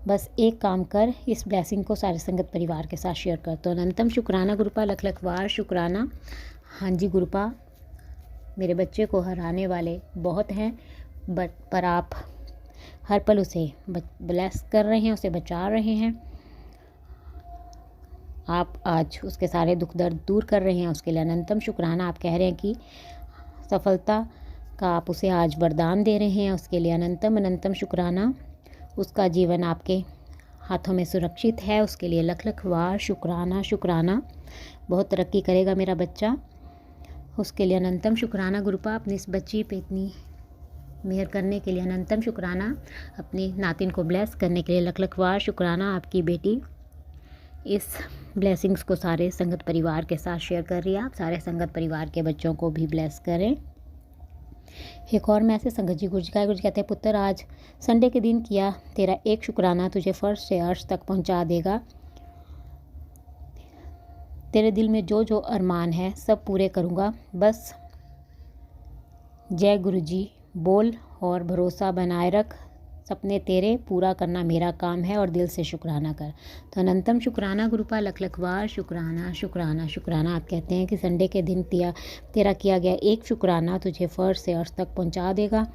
बस एक काम कर, इस ब्लेसिंग को सारे संगत परिवार के साथ शेयर कर। तो अनंतम शुक्राना गुरुपा लख लख वार शुक्राना। हाँ जी गुरुपा, मेरे बच्चे को हराने वाले बहुत हैं, पर आप हर पल उसे ब्लेस कर रहे हैं, उसे बचा रहे हैं। आप आज उसके सारे दुख दर्द दूर कर रहे हैं, उसके लिए अनंतम शुक्राना। आप कह रहे हैं कि सफलता का आप उसे आज वरदान दे रहे हैं, उसके लिए अनंतम अनंतम शुक्राना। उसका जीवन आपके हाथों में सुरक्षित है, उसके लिए लख लख वार शुक्राना शुक्राना। बहुत तरक्की करेगा मेरा बच्चा, उसके लिए अनंतम शुक्राना गुरुपा। अपनी इस बच्ची पे इतनी मेहर करने के लिए अनंतम शुक्राना। अपनी नातिन को ब्लेस करने के लिए लख लख वार शुक्राना। आपकी बेटी इस ब्लेसिंग्स को सारे संगत परिवार के साथ शेयर कर रही है, आप सारे संगत परिवार के बच्चों को भी ब्लेस करें। एक और मैसेज संगत जी गुरु जी कहते हैं, पुत्र आज संडे के दिन किया तेरा एक शुक्राना तुझे फर्श से अर्श तक पहुंचा देगा। तेरे दिल में जो जो अरमान है सब पूरे करूँगा, बस जय गुरु जी बोल और भरोसा बनाए रख। सपने तेरे पूरा करना मेरा काम है और दिल से शुक्राना कर। तो अनंतम शुक्राना गुरुपा लख लख वार शुक्राना शुक्राना शुक्राना। आप कहते हैं कि संडे के दिन तेरा किया गया एक शुक्राना तुझे फर्श से अर्श तक पहुंचा देगा,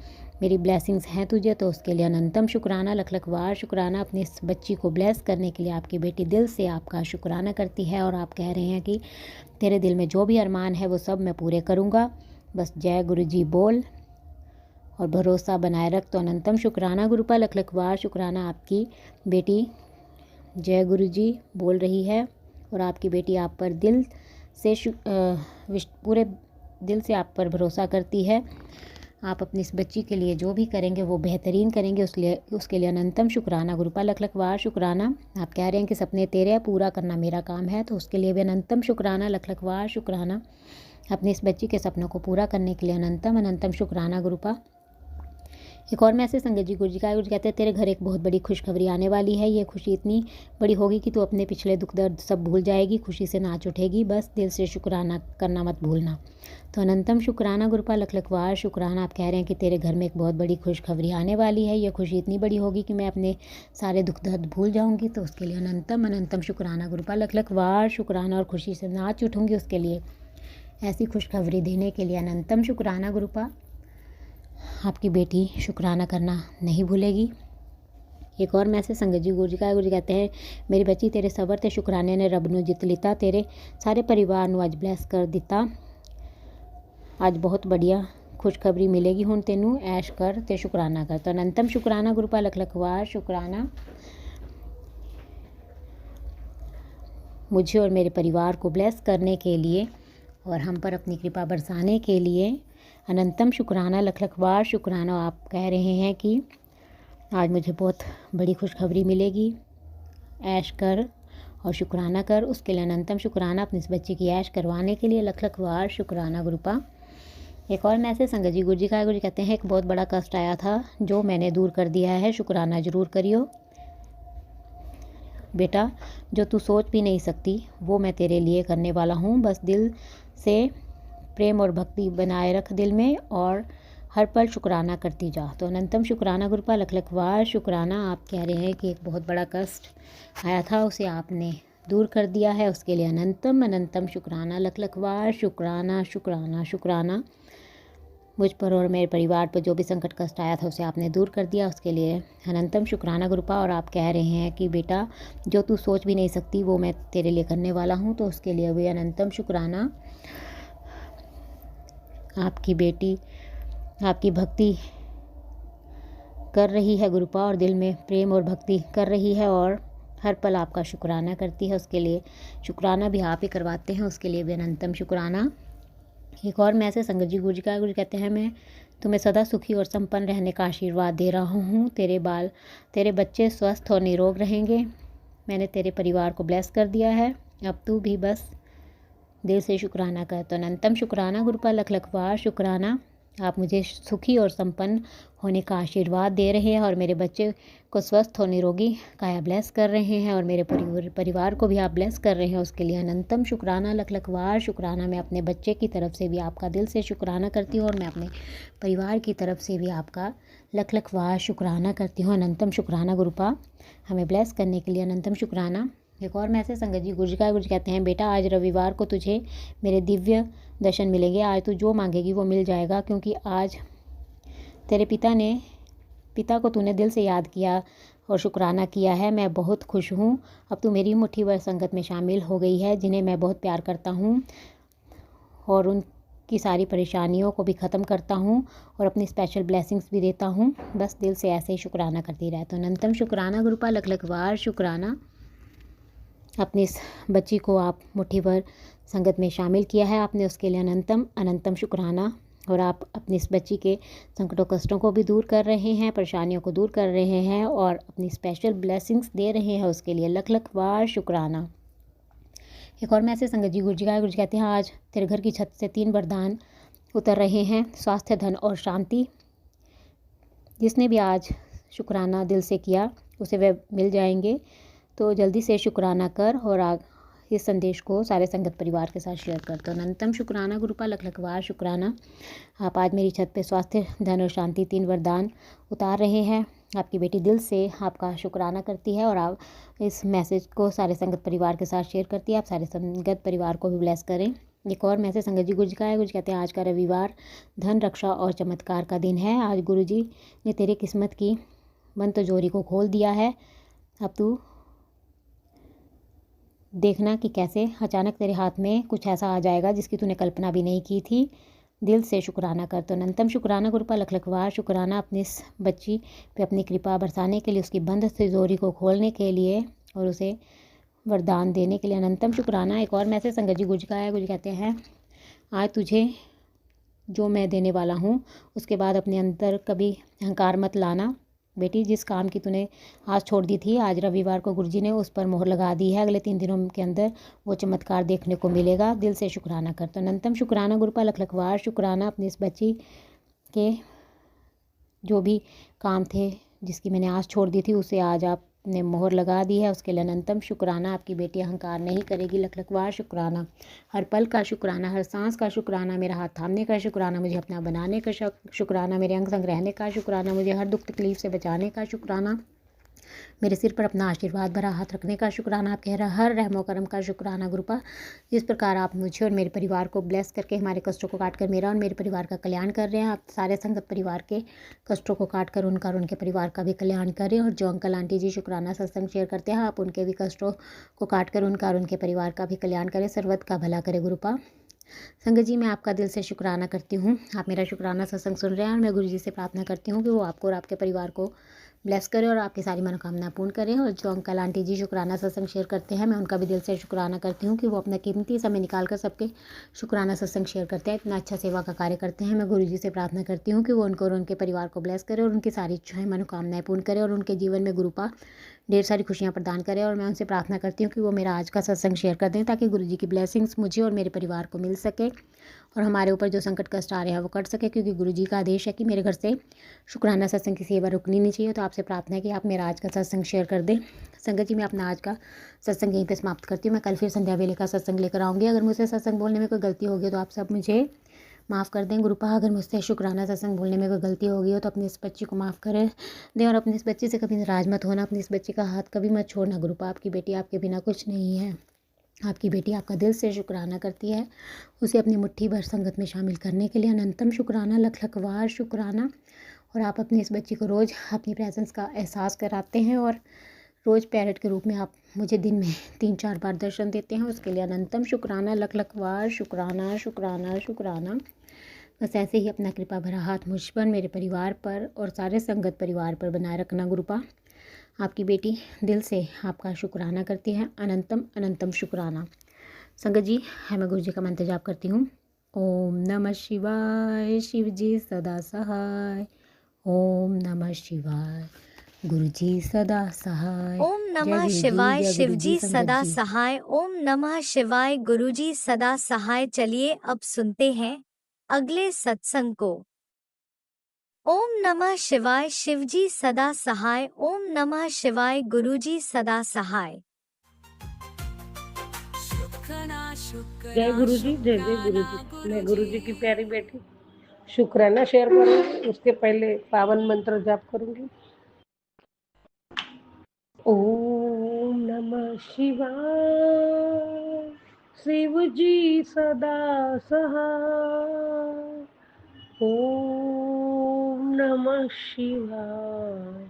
मेरी ब्लेसिंग्स हैं तुझे। तो उसके लिए अनंतम शुक्राना लख लख वार शुक्राना। अपनी इस बच्ची को ब्लेस करने के लिए आपकी बेटी दिल से आपका शुक्राना करती है और आप कह रहे हैं कि तेरे दिल में जो भी अरमान है वो सब मैं पूरे करूँगा, बस जय गुरु जी बोल और भरोसा बनाए रख। तो अनंतम शुक्राना गुरुपा लख लख वार शुक्राना। आपकी बेटी जय गुरु जी बोल रही है और आपकी बेटी आप पर दिल से पूरे दिल से आप पर भरोसा करती है। आप अपनी इस बच्ची के लिए जो भी करेंगे वो बेहतरीन करेंगे, उसके लिए अनंतम शुक्राना गुरुपा लख लख वार शुक्राना। आप कह रहे हैं कि सपने तेरे पूरा करना मेरा काम है, तो उसके लिए भी अनंतम शुक्राना लख लख वार शुक्राना। अपनी इस बच्ची के सपनों को पूरा करने के लिए अनंतम अनंतम शुक्राना गुरुपा। एक और मैसेज संगत जी गुरु जी कहते हैं, तेरे घर एक बहुत बड़ी खुशखबरी आने वाली है। ये खुशी इतनी बड़ी होगी कि तू अपने पिछले दुख दर्द सब भूल जाएगी, खुशी से नाच उठेगी, बस दिल से शुक्राना करना मत भूलना। तो अनंतम शुक्राना गुरुपा लख लख वार शुक्राना। आप कह रहे हैं कि तेरे घर में एक बहुत बड़ी खुशखबरी आने वाली है। ये खुशी इतनी बड़ी होगी कि मैं अपने सारे दुख दर्द भूल जाऊँगी, तो उसके लिए अनंतम अनंतम शुक्राना गुरुपा लख लख वार शुक्राना। और खुशी से नाच उठूँगी, उसके लिए ऐसी खुशखबरी देने के लिए अनंतम शुक्राना गुरुपा। आपकी बेटी शुक्राना करना नहीं भूलेगी। एक और मैसेज संगत जी गुरु जी कहते हैं, मेरी बच्ची तेरे सबर ते शुक्राने ने रब नू जित लिता, तेरे सारे परिवार नू अज ब्लैस कर दिता। अज बहुत बढ़िया खुशखबरी मिलेगी, हुण तेनू ऐश कर ते शुक्राना कर। तो अनंतम शुक्राना गुरुपा लख लख वार शुक्राना। मुझे और मेरे परिवार को ब्लेस करने के लिए और हम पर अपनी कृपा बरसाने के लिए अनंतम शुक्राना लख लख वार शुक्राना। आप कह रहे हैं कि आज मुझे बहुत बड़ी खुशखबरी मिलेगी। ऐश कर और शुक्राना कर, उसके लिए अनंतम शुक्राना। अपने इस बच्चे की ऐश करवाने के लिए लख लख वार शुक्राना गुरुपा। एक और मैसेज संगत जी गुरु जी का है। गुरु जी कहते हैं एक बहुत बड़ा कष्ट आया था जो मैंने दूर कर दिया है, शुक्राना ज़रूर करियो बेटा। जो तू सोच भी नहीं सकती वो मैं तेरे लिए करने वाला हूँ। बस दिल से प्रेम और भक्ति बनाए रख दिल में और हर पल शुक्राना करती जा। तो अनंतम शुक्राना गुरुपा, लख लख वार शुक्राना। आप कह रहे हैं कि एक बहुत बड़ा कष्ट आया था उसे आपने दूर कर दिया है, उसके लिए अनंतम अनंतम शुक्राना, लख लख वार शुक्राना शुक्राना शुक्राना। मुझ पर और मेरे परिवार पर जो भी संकट कष्ट आया था उसे आपने दूर कर दिया, उसके लिए अनंतम शुक्राना गुरुपा। और आप कह रहे हैं कि बेटा जो तू सोच भी नहीं सकती वो मैं तेरे लिए करने वाला हूँ, तो उसके लिए भी अनंतम शुक्राना। आपकी बेटी आपकी भक्ति कर रही है गुरुपा और दिल में प्रेम और भक्ति कर रही है और हर पल आपका शुक्राना करती है, उसके लिए शुक्राना भी आप ही करवाते हैं, उसके लिए भी अनंतम शुक्राना। एक और मैसेज संगत जी गुरु जी का। गुरु कहते हैं मैं तुम्हें सदा सुखी और संपन्न रहने का आशीर्वाद दे रहा हूँ। तेरे बच्चे स्वस्थ और निरोग रहेंगे। मैंने तेरे परिवार को ब्लेस कर दिया है, अब तू भी बस दिल से शुक्राना कर। तो अनंतम शुक्राना गुरुपा, लख लख वार शुक्राना। आप मुझे सुखी और संपन्न होने का आशीर्वाद दे रहे हैं और मेरे बच्चे को स्वस्थ और निरोगी काया ब्लेस कर रहे हैं और मेरे परिवार को भी आप ब्लेस कर रहे हैं, उसके लिए अनंतम शुक्राना, लख लख वार शुक्राना। मैं अपने बच्चे की तरफ से भी आपका दिल से शुक्राना करती हूँ और मैं अपने परिवार की तरफ से भी आपका लख लख वार शुक्राना करती हूँ। अनंतम शुक्राना गुरुपा, हमें ब्लेस करने के लिए अनंतम शुक्राना। एक और मैसेज संगत जी गुरु जी का। गुरु जी कहते हैं बेटा आज रविवार को तुझे मेरे दिव्य दर्शन मिलेंगे। आज तू जो मांगेगी वो मिल जाएगा, क्योंकि आज तेरे पिता को तूने दिल से याद किया और शुक्राना किया है। मैं बहुत खुश हूँ। अब तू मेरी मुट्ठी भर संगत में शामिल हो गई है जिन्हें मैं बहुत प्यार करता हूँ और उनकी सारी परेशानियों को भी ख़त्म करता हूँ और अपनी स्पेशल ब्लेसिंग्स भी देता हूँ। बस दिल से ऐसे ही शुक्राना करती रहे। तो अनंतम शुक्राना गुरुपा, लख लख वार शुक्राना। अपनी इस बच्ची को आप मुट्ठी भर संगत में शामिल किया है आपने, उसके लिए अनंतम अनंतम शुक्राना। और आप अपनी इस बच्ची के संकटों कष्टों को भी दूर कर रहे हैं, परेशानियों को दूर कर रहे हैं और अपनी स्पेशल ब्लेसिंग्स दे रहे हैं, उसके लिए लख लख वार शुक्राना। एक और मैसेज संगत जी गुरु जी का। गुरु जी कहते हैं आज तेरे घर की छत से 3 वरदान उतर रहे हैं, स्वास्थ्य, धन और शांति। जिसने भी आज शुक्राना दिल से किया उसे वे मिल जाएंगे, तो जल्दी से शुक्राना कर और इस संदेश को सारे संगत परिवार के साथ शेयर कर। तो अनंतम शुक्राना गुरुपा, लख लख वार शुक्राना। आप आज मेरी छत पे स्वास्थ्य, धन और शांति 3 वरदान उतार रहे हैं। आपकी बेटी दिल से आपका शुक्राना करती है और आप इस मैसेज को सारे संगत परिवार के साथ शेयर करती है। आप सारे संगत परिवार को भी ब्लेस करें। एक और मैसेज संगत जी गुरु जी का है। गुरु जी कहते हैं आज का रविवार धन, रक्षा और चमत्कार का दिन है। आज गुरु जी ने तेरी किस्मत की बंद तिजोरी को खोल दिया है। अब तू देखना कि कैसे अचानक तेरे हाथ में कुछ ऐसा आ जाएगा जिसकी तूने कल्पना भी नहीं की थी। दिल से शुक्राना कर। तो अनंतम शुक्राना गुरुपा, लख लख वार शुक्राना। अपनी इस बच्ची पे अपनी कृपा बरसाने के लिए, उसकी बंद तिजोरी को खोलने के लिए और उसे वरदान देने के लिए अनंतम शुक्राना। एक और मैसेज संगत जी गुरु जी का है। गुरु जी कहते हैं आज तुझे जो मैं देने वाला हूँ उसके बाद अपने अंदर कभी अहंकार मत लाना। बेटी जिस काम की तूने आज छोड़ दी थी, आज रविवार को गुरुजी ने उस पर मोहर लगा दी है। अगले 3 दिनों के अंदर वो चमत्कार देखने को मिलेगा। दिल से शुक्राना कर। तो अनंतम शुक्राना गुरुपा, लख लख वार शुक्राना। अपनी इस बच्ची के जो भी काम थे जिसकी मैंने आज छोड़ दी थी उसे आज आपने मोहर लगा दी है, उसके लिए अनंतम शुक्राना। आपकी बेटी अहंकार नहीं करेगी। लख लख वार शुक्राना। हर पल का शुक्राना, हर सांस का शुक्राना, मेरा हाथ थामने का शुक्राना, मुझे अपना बनाने का शुक्राना, मेरे अंग संग रहने का शुक्राना, मुझे हर दुख तकलीफ से बचाने का शुक्राना, मेरे सिर पर अपना आशीर्वाद भरा हाथ रखने का शुक्राना। आप कह रहे हर रहमो करम का शुक्राना गुरुपा। जिस प्रकार आप मुझे और मेरे परिवार को ब्लेस करके हमारे कष्टों को काट कर मेरा और मेरे परिवार का कल्याण कर रहे हैं, आप सारे संगत परिवार के कष्टों को काट कर उनका और उनके परिवार का भी कल्याण करें। और जो अंकल आंटी जी शुक्राना सत्संग शेयर करते हैं, आप उनके भी कष्टों को काट कर उनका और उनके परिवार का भी कल्याण करें, सर्वत का भला करे गुरुपा। संगत जी मैं आपका दिल से शुक्राना करती हूँ। आप मेरा शुक्राना सत्संग सुन रहे हैं और मैं गुरु जी से प्रार्थना करती हूँ कि वो आपको और आपके परिवार को ब्लेस करे और आपकी सारी मनोकामना पूर्ण करें। और जो अंकल आंटी जी शुक्राना सत्संग शेयर करते हैं, मैं उनका भी दिल से शुक्राना करती हूँ कि वो अपना कीमती समय निकाल कर सबके शुक्राना सत्संग शेयर करते हैं, इतना अच्छा सेवा का कार्य करते हैं। मैं गुरु जी से प्रार्थना करती हूँ कि वो उनको और उनके परिवार को ब्लेस करे और उनकी सारी इच्छाएँ मनोकामनाएँ पूर्ण करे और उनके जीवन में गुरुपा ढेर सारी खुशियाँ प्रदान करें। और मैं उनसे प्रार्थना करती हूँ कि वो मेरा आज का सत्संग शेयर कर दें ताकि गुरु जी की ब्लेसिंग्स मुझे और मेरे परिवार को मिल सके और हमारे ऊपर जो संकट कष्ट आ रहे हैं वो कट सके, क्योंकि गुरु जी का आदेश है कि मेरे घर से शुक्राना सत्संग की सेवा रुकनी नहीं चाहिए। तो आपसे प्रार्थना है कि आप मेरा आज का सत्संग शेयर कर दें। संगत जी, मैं अपना आज का सत्संग यहीं पे समाप्त करती हूँ। मैं कल फिर संध्या वेले का सत्संग लेकर आऊँगी। अगर मुझसे सत्संग बोलने में कोई गलती होगी तो आप सब मुझे माफ़ कर दें। गुरुपा, अगर मुझसे शुक्राना सत्संग बोलने में कोई गलती होगी हो तो अपनी इस बच्ची को माफ़ कर दें और अपनी इस बच्ची से कभी नाराज मत होना। अपनी इस बच्ची का हाथ कभी मत छोड़ना। गुरुपा, आपकी बेटी आपके बिना कुछ नहीं है। आपकी बेटी आपका दिल से शुक्राना करती है। उसे अपनी मुट्ठी भर संगत में शामिल करने के लिए अनंतम शुक्राना, लख लख वार शुक्राना। और आप अपनी इस बच्ची को रोज़ अपनी प्रेजेंस का एहसास कराते हैं और रोज़ पैरट के रूप में आप मुझे दिन में 3-4 बार दर्शन देते हैं। उसके लिए अनंतम शुक्राना, लख लख वार शुक्राना शुक्राना शुक्राना। बस ऐसे ही अपना कृपा भरा हाथ मुझ पर, मेरे परिवार पर और सारे संगत परिवार पर बनाए रखना। गुरुपा, आपकी बेटी दिल से आपका शुक्राना करती है। अनंतम अनंतम शुक्राना। संगत जी, है मैं गुरु जी का मंत्र जाप करती हूँ। ओम नमः शिवाय, शिव जी सदा सहाय। ओम नमः शिवाय, गुरु जी सदा सहाय। ओम जय नमः गुरु जी, शिवाय, जय गुरु जी, शिवजी संगत सदा जी। सहाय। ओम नमः शिवाय, गुरुजी सदा सहाय। चलिए अब सुनते हैं अगले सत्संग को। ओम नमः शिवाय, शिवजी सदा सहाय। ओम नमः शिवाय, गुरुजी सदा सहाय। जय गुरु जी, जय जय गुरु जी। मैं गुरु जी की प्यारी बेटी शुक्राना शेयर करूंगी। उसके पहले पावन मंत्र जाप करूंगी। ओम नमः शिवाय, शिव जी सदा सहाय। ओम नमः शिवाय,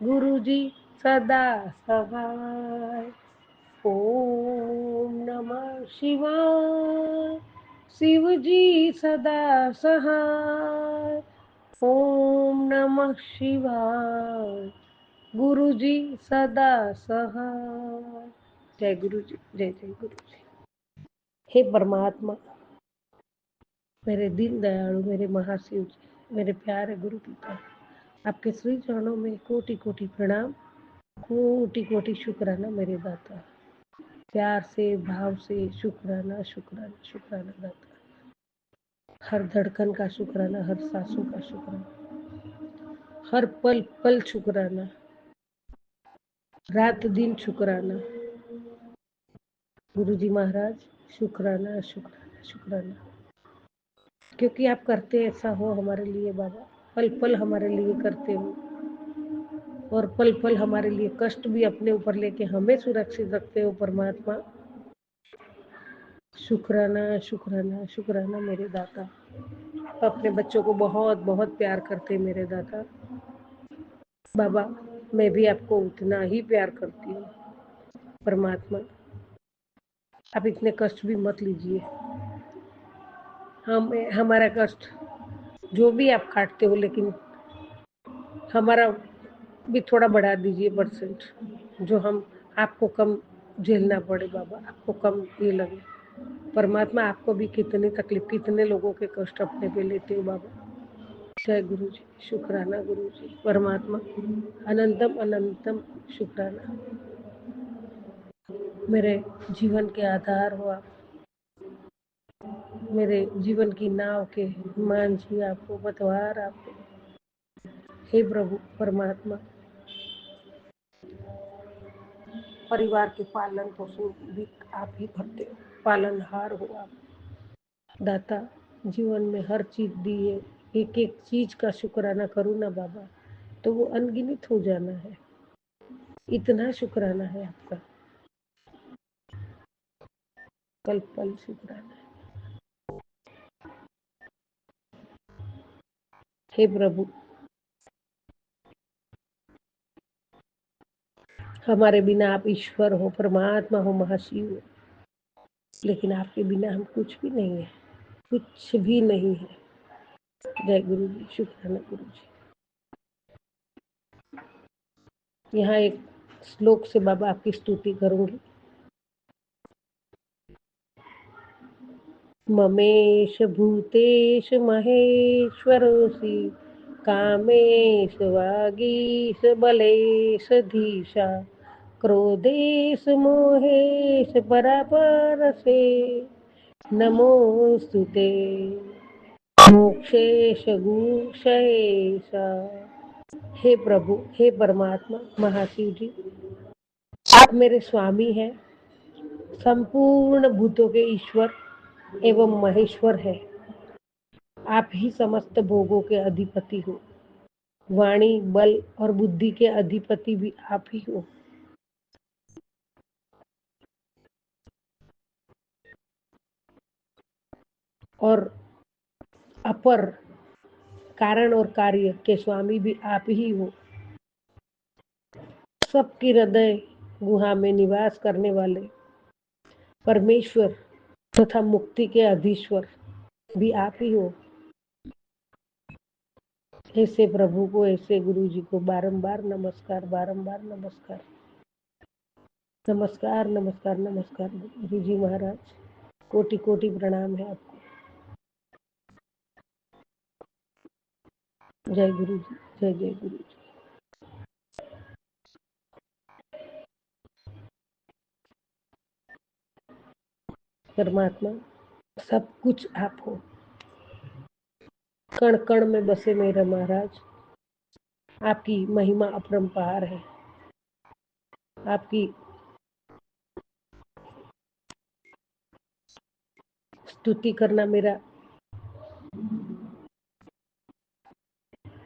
गुरु जी सदा सहाय। ओम नमः शिवाय, शिव जी सदा सहाय। ओम नमः शिवाय, गुरु जी सदा सहाय। जय गुरु जी, जय जय गुरु जी। हे परमात्मा, मेरे दीन दयालु, मेरे महाशिव जी, मेरे प्यारे गुरु पिता, आपके श्री चरणों में कोटि कोटि प्रणाम, कोटि कोटि शुक्राना मेरे दाता। प्यार से, भाव से शुक्राना शुक्राना शुक्राना दाता। हर धड़कन का शुक्राना, हर सांसों का शुक्राना, हर पल पल शुक्राना, रात दिन शुक्राना। गुरु जी महाराज, शुक्राना शुक्राना शुक्राना, क्योंकि आप करते ऐसा हो हमारे लिए बाबा। पल पल हमारे लिए करते हो और पल पल हमारे लिए कष्ट भी अपने ऊपर लेके हमें सुरक्षित रखते हो परमात्मा। शुक्राना शुक्राना शुक्राना मेरे दाता। आप अपने बच्चों को बहुत बहुत प्यार करते मेरे दाता। बाबा, मैं भी आपको उतना ही प्यार करती हूँ परमात्मा। आप इतने कष्ट भी मत लीजिए। हमारा कष्ट जो भी आप काटते हो, लेकिन हमारा भी थोड़ा बढ़ा दीजिए परसेंट, जो हम आपको कम झेलना पड़े बाबा, आपको कम ये लगे। परमात्मा, आपको भी कितनी तकलीफ, कितने लोगों के कष्ट अपने पे लेते हो बाबा। जय गुरु जी, शुक्राना गुरु जी। परमात्मा, अनंतम अनंतम शुक्राना। मेरे जीवन के आधार हो आप, मेरे जीवन की नाव के मांझी आपको, पतवार आपको। हे प्रभु परमात्मा, परिवार के पालन पोषण भी आप ही करते हो, पालनहार हो आप दाता। जीवन में हर चीज दी है, एक एक चीज का शुक्राना करूँ ना बाबा तो वो अनगिनत हो जाना है। इतना शुक्राना है आपका, पल पल शुक्राना है। हे प्रभु, हमारे बिना आप ईश्वर हो, परमात्मा हो, महाशिव हो, लेकिन आपके बिना हम कुछ भी नहीं है, कुछ भी नहीं है। जय गुरु जी, शुक्राना गुरु जी। यहाँ एक श्लोक से बाबा आपकी स्तुति करूंगी। ममेश भूतेश महेश्वरोऽसि कामेश वागीश बलेश धीशा क्रोधेश मोहेश परापरसे नमोस्तुते मोक्षेश गुक्षेश। हे प्रभु, हे परमात्मा महाशिव जी, आप मेरे स्वामी हैं, संपूर्ण भूतों के ईश्वर एवं महेश्वर है। आप ही समस्त भोगों के अधिपति हो। वाणी, बल और बुद्धि के अधिपति भी आप ही हो। और अपर कारण और कार्य के स्वामी भी आप ही हो। सबकी हृदय गुहा में निवास करने वाले परमेश्वर तथा मुक्ति के अधीश्वर भी आप ही हो। ऐसे प्रभु को, ऐसे गुरु जी को बारंबार नमस्कार, बारंबार नमस्कार, नमस्कार, नमस्कार, नमस्कार। गुरु जी महाराज, कोटि कोटि प्रणाम है आपको। जय गुरु जी, जय जय गुरु जी। परमात्मा सब कुछ आप हो। कण कण में बसे मेरे महाराज, आपकी महिमा अपरंपार है। आपकी स्तुति करना मेरा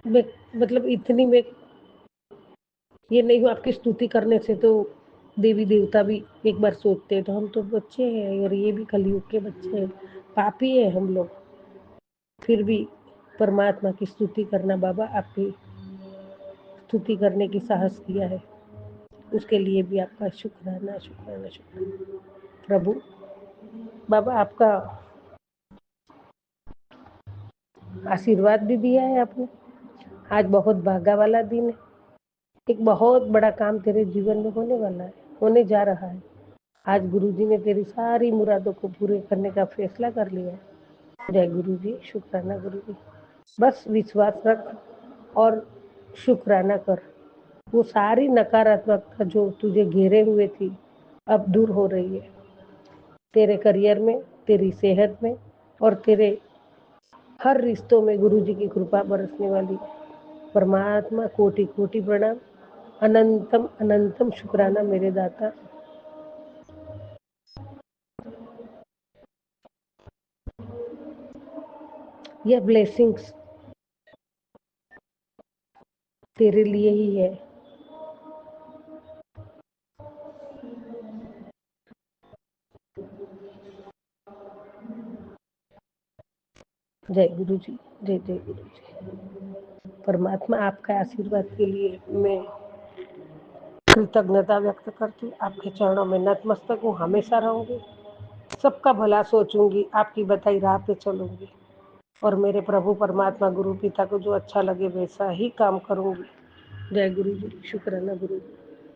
मतलब इतनी में ये नहीं हूँ। आपकी स्तुति करने से तो देवी देवता भी एक बार सोचते हैं, तो हम तो बच्चे हैं और ये भी कलयुग के बच्चे हैं, पापी है हम लोग। फिर भी परमात्मा की स्तुति करना, बाबा आपकी स्तुति करने की साहस किया है, उसके लिए भी आपका शुक्राना, शुक्राना, शुक्राना। प्रभु बाबा, आपका आशीर्वाद भी दिया है आपने। आज बहुत भागा वाला दिन है। एक बहुत बड़ा काम तेरे जीवन में होने वाला है, होने जा रहा है। आज गुरुजी ने तेरी सारी मुरादों को पूरे करने का फैसला कर लिया है। जय गुरु जी, शुक्राना गुरु जी। बस विश्वास रख और शुक्राना कर। वो सारी नकारात्मकता जो तुझे घेरे हुए थी अब दूर हो रही है। तेरे करियर में, तेरी सेहत में और तेरे हर रिश्तों में गुरुजी की कृपा बरसने वाली है। परमात्मा कोटि कोटि प्रणाम, अनंतम अनंतम शुक्राना मेरे दाता। यह ब्लेसिंग्स तेरे लिए ही है। जय गुरु जी, जय जय गुरु जी। परमात्मा आपका आशीर्वाद के लिए मैं कृतज्ञता व्यक्त करती, आपके चरणों में नतमस्तक हूँ, हमेशा रहूंगी। सबका भला सोचूंगी, आपकी बताई राह पे चलूंगी और मेरे प्रभु परमात्मा गुरु पिता को जो अच्छा लगे वैसा ही काम करूंगी। जय गुरु जी, शुक्राना गुरु जी,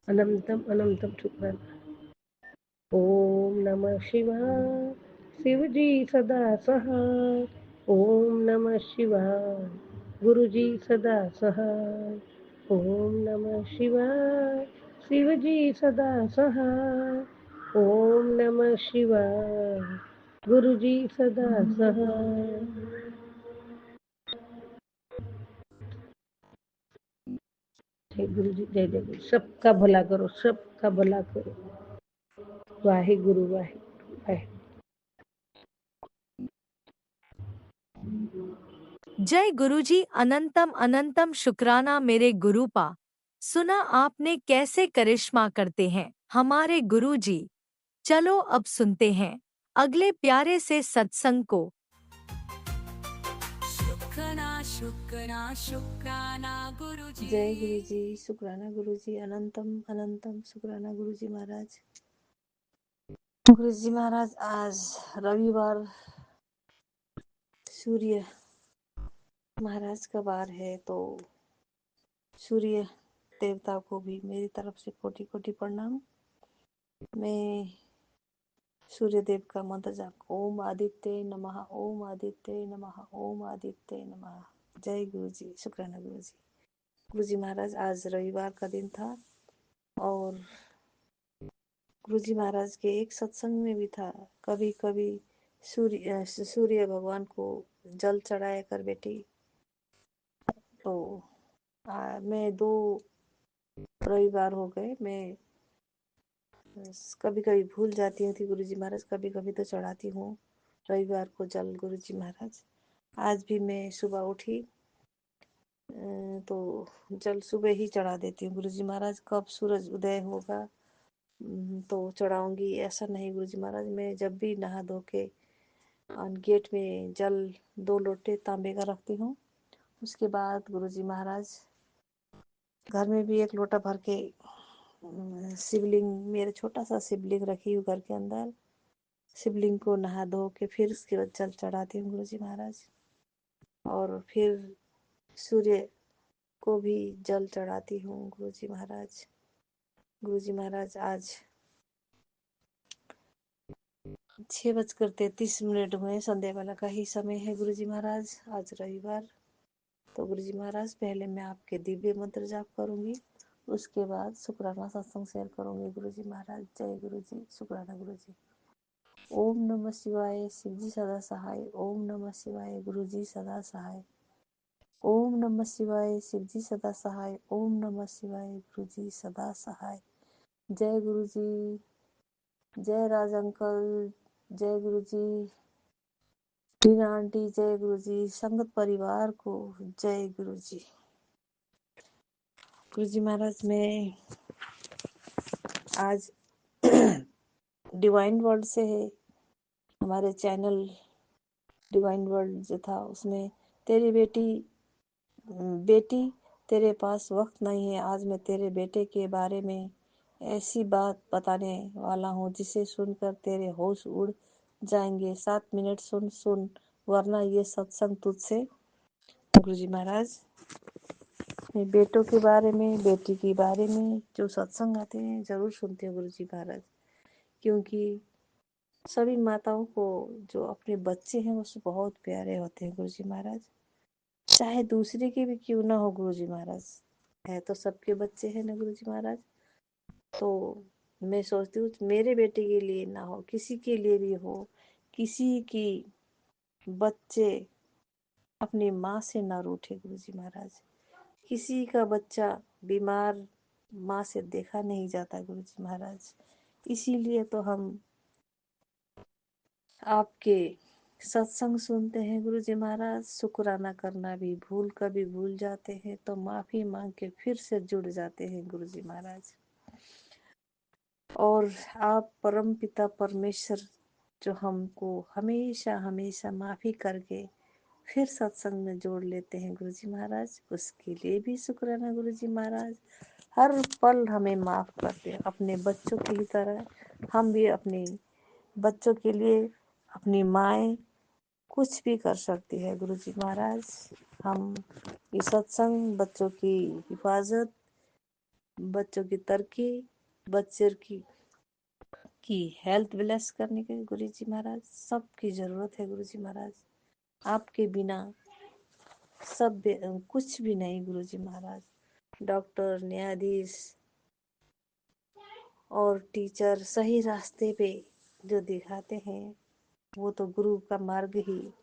अनंतम अनंतम शुक्राना। ओम नमः शिवाय, शिव जी सदा सहाय। ओम नमः शिवाय, गुरु जी सदा सहाय। ओम नमः शिवाय, शिव जी सदा सहाय। ओम नमः शिवाय, गुरु जी सदा सहाय। जय गुरु जी, जय जय गुरु। सबका भला करो, सबका भला करो। वाहे गुरु, वाहे वाहे। जय गुरुजी, अनंतम अनंतम शुक्राना मेरे गुरुपा। सुना आपने कैसे करिश्मा करते हैं हमारे गुरुजी। चलो अब सुनते हैं अगले प्यारे से सत्संग को। शुक्राना शुक्राना शुक्राना गुरुजी। जय गुरु जी, शुक्राना गुरु जी, अनंतम अनंतम शुक्राना गुरु जी महाराज। गुरु जी महाराज, आज रविवार सूर्य महाराज का वार है, तो सूर्य देवता को भी मेरी तरफ से कोटि कोटि प्रणाम। मैं सूर्य देव का मंत्र जाप ओम आदित्य नमः, ओम आदित्य नमः, ओम आदित्य नमः। जय गुरु जी, शुक्राना गुरु जी। गुरु जी महाराज, आज रविवार का दिन था और गुरु जी महाराज के एक सत्संग में भी था, कभी कभी सूर्य भगवान को जल चढ़ाया कर बेटी। तो मैं 2 रविवार हो गए, मैं कभी कभी भूल जाती हूँ गुरु जी महाराज, कभी कभी तो चढ़ाती हूँ रविवार को जल गुरु जी महाराज। आज भी मैं सुबह उठी तो जल सुबह ही चढ़ा देती हूँ गुरु जी महाराज। कब सूरज उदय होगा तो चढ़ाऊंगी ऐसा नहीं गुरु जी महाराज। मैं जब भी नहा धो के गेट में जल 2 लोटे तांबे का रखती हूँ। उसके बाद गुरु जी महाराज घर में भी 1 लोटा भर के शिवलिंग, मेरा छोटा सा शिवलिंग रखी हूँ घर के अंदर। शिवलिंग को नहा धो के फिर उसके बाद जल चढ़ाती हूँ गुरु जी महाराज। और फिर सूर्य को भी जल चढ़ाती हूँ गुरु जी महाराज। गुरु जी महाराज, आज 6:33 हुए, संध्या वाला का ही समय है गुरु जी महाराज, आज रविवार। तो गुरु जी महाराज, पहले मैं आपके दिव्य मंत्र जाप करूंगी, उसके बाद शुक्राना सत्संग शेयर करूंगी गुरु जी महाराज। जय गुरु जी, शुक्राना गुरु जी। ओम नमः शिवाय, शिव जी सदा सहाय। ओम नमः शिवाय, गुरु जी सदा सहाय। ओम नमः शिवाय, शिव जी सदा सहाय। ओम नमः शिवाय, गुरु जी सदा सहाय। जय गुरु जी, जय राज अंकल, जय गुरु जी, टीना आंटी, जय गुरु जी, संगत परिवार को जय गुरु जी। गुरु जी महाराज, मैं आज डिवाइन वर्ल्ड से है, हमारे चैनल डिवाइन वर्ल्ड जो था उसमें तेरी बेटी तेरे पास वक्त नहीं है, आज मैं तेरे बेटे के बारे में ऐसी बात बताने वाला हूँ जिसे सुनकर तेरे होश उड़ जाएंगे। 7 मिनट सुन वरना ये सत्संग तुझसे। गुरु जी महाराज, मैं बेटों के बारे में, बेटी के बारे में जो सत्संग आते हैं जरूर सुनते हैं गुरु जी महाराज, क्योंकि सभी माताओं को जो अपने बच्चे हैं वो बहुत प्यारे होते हैं गुरु जी महाराज, चाहे दूसरे के भी क्यों ना हो गुरु जी महाराज, है तो सबके बच्चे हैं ना गुरु जी महाराज। तो मैं सोचती हूँ मेरे बेटे के लिए ना हो, किसी के लिए भी हो, किसी की बच्चे अपनी माँ से ना रूठे गुरु जी महाराज। किसी का बच्चा बीमार माँ से देखा नहीं जाता गुरु जी महाराज। इसीलिए तो हम आपके सत्संग सुनते हैं गुरु जी महाराज। शुक्राना करना भी कभी भूल जाते हैं तो माफी मांग के फिर से जुड़ जाते हैं गुरु जी महाराज। और आप परम पिता परमेश्वर जो हमको हमेशा हमेशा माफी करके फिर सत्संग में जोड़ लेते हैं गुरु जी महाराज, उसके लिए भी शुक्राना गुरु जी महाराज। हर पल हमें माफ करते हैं अपने बच्चों की तरह। हम भी अपने बच्चों के लिए अपनी माएँ कुछ भी कर सकती है गुरु जी महाराज। हम ये सत्संग बच्चों की हिफाजत, बच्चों की तरक्की, बच्चों की हेल्थ ब्लेस करने के गुरु जी महाराज सबकी जरूरत है गुरु जी महाराज। आपके बिना सब कुछ भी नहीं गुरु जी महाराज। डॉक्टर, न्यायाधीश और टीचर सही रास्ते पे जो दिखाते हैं वो तो गुरु का मार्ग ही,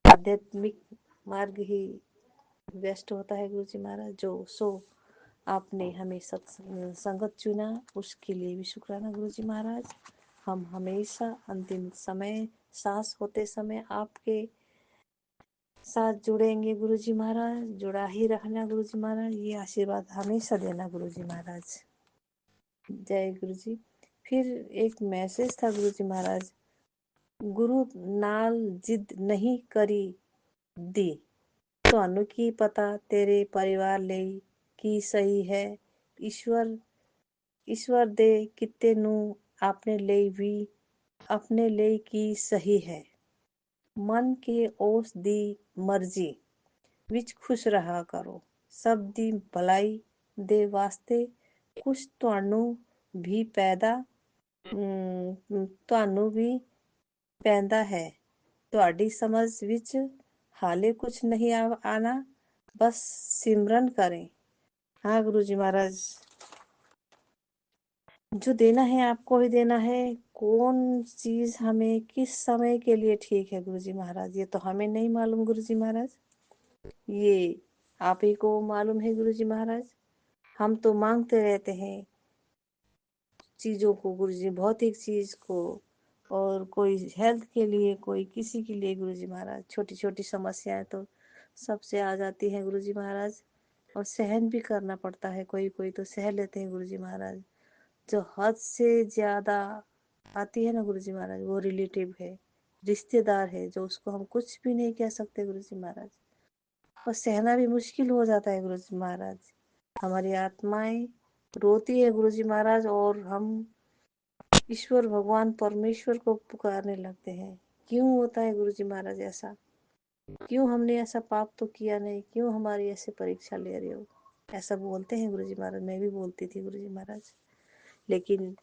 आध्यात्मिक मार्ग ही बेस्ट होता है गुरु जी महाराज। जो आपने हमें संगत चुना उसके लिए भी शुक्राना गुरु जी महाराज। हम हमेशा अंतिम समय सांस होते समय आपके साथ जुड़ेंगे गुरु जी महाराज, जुड़ा ही रखना गुरु जी महाराज, ये आशीर्वाद हमेशा देना गुरु जी महाराज। जय गुरु जी। फिर एक मैसेज था गुरु जी महाराज, गुरु नाल जिद नहीं करी दी, ਤੁਹਾਨੂੰ ਕੀ ਪਤਾ ਤੇਰੇ ਪਰਿਵਾਰ ਲਈ ਕੀ ਸਹੀ ਹੈ। ਈਸ਼ਵਰ ਦੇ ਕਿਤੇ ਨੂੰ ਆਪਣੇ ਲਈ ਕੀ ਸਹੀ ਹੈ। ਮਨ ਕੇ ਉਸ ਦੀ ਮਰਜ਼ੀ ਵਿੱਚ ਖੁਸ਼ ਰਹਾ ਕਰੋ। ਸਭ ਦੀ ਭਲਾਈ ਦੇ ਵਾਸਤੇ ਕੁਛ ਤੁਹਾਨੂੰ ਵੀ ਪੈਂਦਾ ਹੈ। ਤੁਹਾਡੀ ਸਮਝ ਵਿੱਚ ਹਾਲੇ कुछ नहीं आना, बस सिमरन करें। हाँ गुरु जी महाराज, जो देना है आपको ही देना है। कौन चीज हमें किस समय के लिए ठीक है गुरु जी महाराज, ये तो हमें नहीं मालूम गुरु जी महाराज, ये आप ही को मालूम है गुरु जी महाराज। हम तो मांगते रहते हैं चीजों को गुरु जी, भौतिक चीज को, और कोई हेल्थ के लिए, कोई किसी के लिए गुरु जी महाराज। छोटी छोटी समस्याएं तो सबसे आ जाती हैं गुरु जी महाराज, और सहन भी करना पड़ता है। कोई कोई तो सह लेते हैं गुरु जी महाराज। जो हद से ज्यादा आती है ना गुरु जी महाराज, वो रिलेटिव है, रिश्तेदार है, जो उसको हम कुछ भी नहीं कह सकते गुरु जी महाराज, और सहना भी मुश्किल हो जाता है गुरु जी महाराज। हमारी आत्माएं रोती है गुरु जी महाराज, और हम ईश्वर भगवान परमेश्वर को पुकारने लगते हैं। क्यों होता है गुरु जी महाराज ऐसा? क्यों हमने ऐसा पाप तो किया नहीं, क्यों हमारी ऐसे परीक्षा ले रहे हो? ऐसा बोलते हैं गुरु जी महाराज। मैं भी बोलती थी गुरु जी महाराज, लेकिन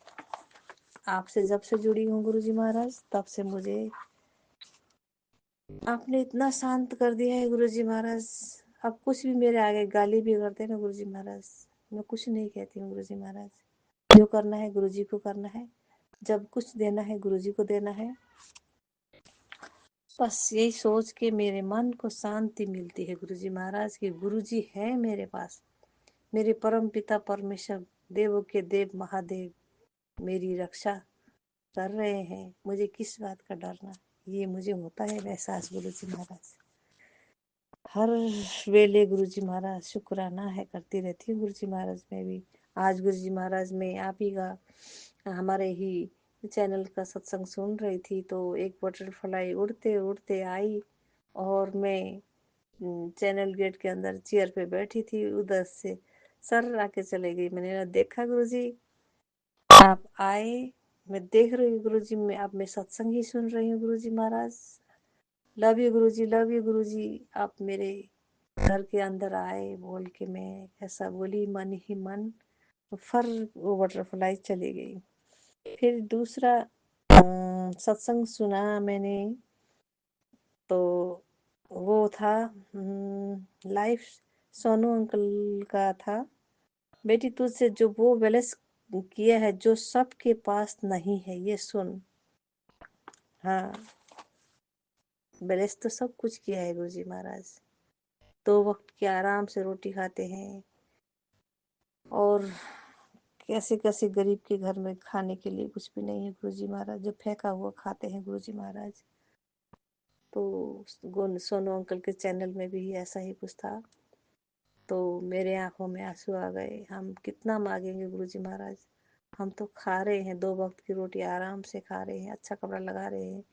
आपसे जब से जुड़ी हूँ गुरु जी महाराज, तब से मुझे आपने इतना शांत कर दिया है गुरु जी महाराज। अब कुछ भी मेरे आगे गाली भी करते हैं ना गुरु जी महाराज, मैं कुछ नहीं कहती हूँ गुरु जी महाराज। जो करना है गुरु जी को करना है, जब कुछ देना है गुरु जी को देना है। बस यही सोच के मेरे मन को शांति मिलती है गुरु जी महाराज कि गुरु जी है मेरे पास, मेरे परम पिता परमेश्वर, देवों के देव महादेव मेरी रक्षा कर रहे हैं। मुझे किस बात का डरना, ये मुझे होता है एहसास गुरु जी महाराज। हर वेले गुरु जी महाराज शुक्राना है करती रहती हूँ गुरु जी महाराज। में भी आज गुरु जी महाराज में आप ही का, हमारे ही चैनल का सत्संग सुन रही थी, तो एक बटरफ्लाई उड़ते उड़ते आई, और मैं चैनल गेट के अंदर चेयर पे बैठी थी, उधर से सर आके चले गई। मैंने देखा गुरु जी आप आए, मैं देख रही हूँ गुरु जी, मैं अब मैं सत्संग ही सुन रही हूँ गुरु जी महाराज। Love you Guru ji, love you गुरु जी, आप मेरे घर के अंदर आए बोल के मैं ऐसा बोली, मन ही मन फर वो बटरफ्लाई चली गई। फिर दूसरा सत्संग सुना मैंने, तो वो था लाइफ सोनू अंकल का था। बेटी तुझसे जो वो बैलेंस किया है जो सबके पास नहीं है, ये सुन। हाँ, बैलेंस तो सब कुछ किया है गुरु जी महाराज। 2 वक्त की आराम से रोटी खाते हैं, और कैसे कैसे गरीब के घर में खाने के लिए कुछ भी नहीं है गुरु जी महाराज, जो फेंका हुआ खाते हैं गुरु जी महाराज। तो सोनू अंकल के चैनल में भी ऐसा ही कुछ था, तो मेरे आंखों में आंसू आ गए। हम कितना मांगेंगे गुरु जी महाराज, हम तो खा रहे हैं 2 वक्त की रोटी आराम से खा रहे हैं, अच्छा कपड़ा लगा रहे हैं,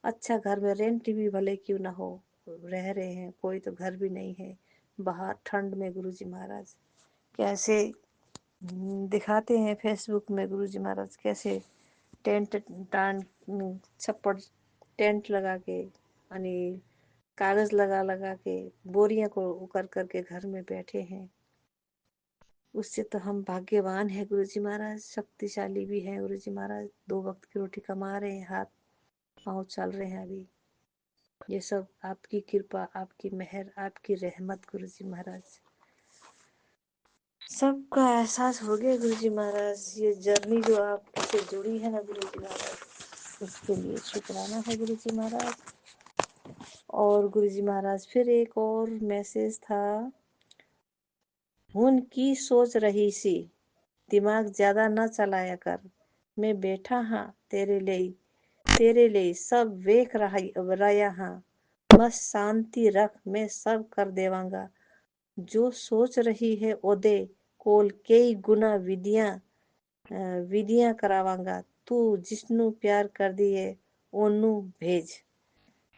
अच्छा घर में रेंट भी भले क्यों ना हो रह रहे हैं, कोई तो घर भी नहीं है बाहर ठंड में गुरु जी महाराज। कैसे दिखाते हैं फेसबुक में गुरु जी महाराज, कैसे टेंट छप्पर टेंट लगा के, यानी कागज लगा लगा के बोरियां को उकर करके घर में बैठे हैं। उससे तो हम भाग्यवान है गुरु जी महाराज, शक्तिशाली भी है गुरु जी महाराज। 2 वक्त की रोटी कमा रहे हैं, हाथ पाँव चल रहे हैं अभी। ये सब आपकी कृपा, आपकी मेहर, आपकी रहमत गुरु जी महाराज। सबका एहसास हो गया गुरु जी महाराज। ये जर्नी जो आपसे जुड़ी है ना गुरु जी महाराज, उसके लिए शुक्राना है गुरु जी महाराज। और गुरु जी महाराज फिर एक और मैसेज था, उनकी सोच रही सी, दिमाग ज्यादा न चलाया कर, मैं बैठा हाँ तेरे लिए सब वेख रहा हाँ, बस शांति रख, मैं सब कर देवांगा। जो सोच रही है ओदे कोल कई गुना विधियां करावांगा, तू जिसनु प्यार कर दिए ओनू भेज।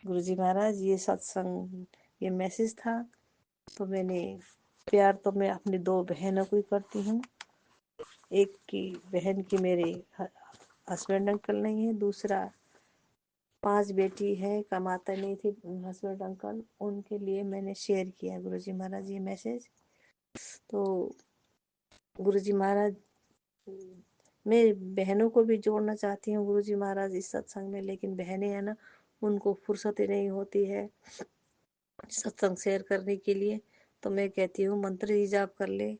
गुरु जी महाराज ये सत्संग, ये मैसेज था। तो मैंने प्यार तो मैं अपनी 2 बहनों को ही करती हूँ। एक की बहन की मेरे हस्बैंड अंकल नहीं है, दूसरा 5 बेटी है, कमाता नहीं थी हस्बैंड अंकल, उनके लिए मैंने शेयर किया गुरु जी महाराज ये मैसेज। तो गुरुजी महाराज, मैं बहनों को भी जोड़ना चाहती हूँ गुरुजी महाराज इस सत्संग में, लेकिन बहनें हैं ना, उनको फुर्सत ही नहीं होती है सत्संग शेयर करने के लिए। तो मैं कहती हूँ मंत्र ही जाप कर ले,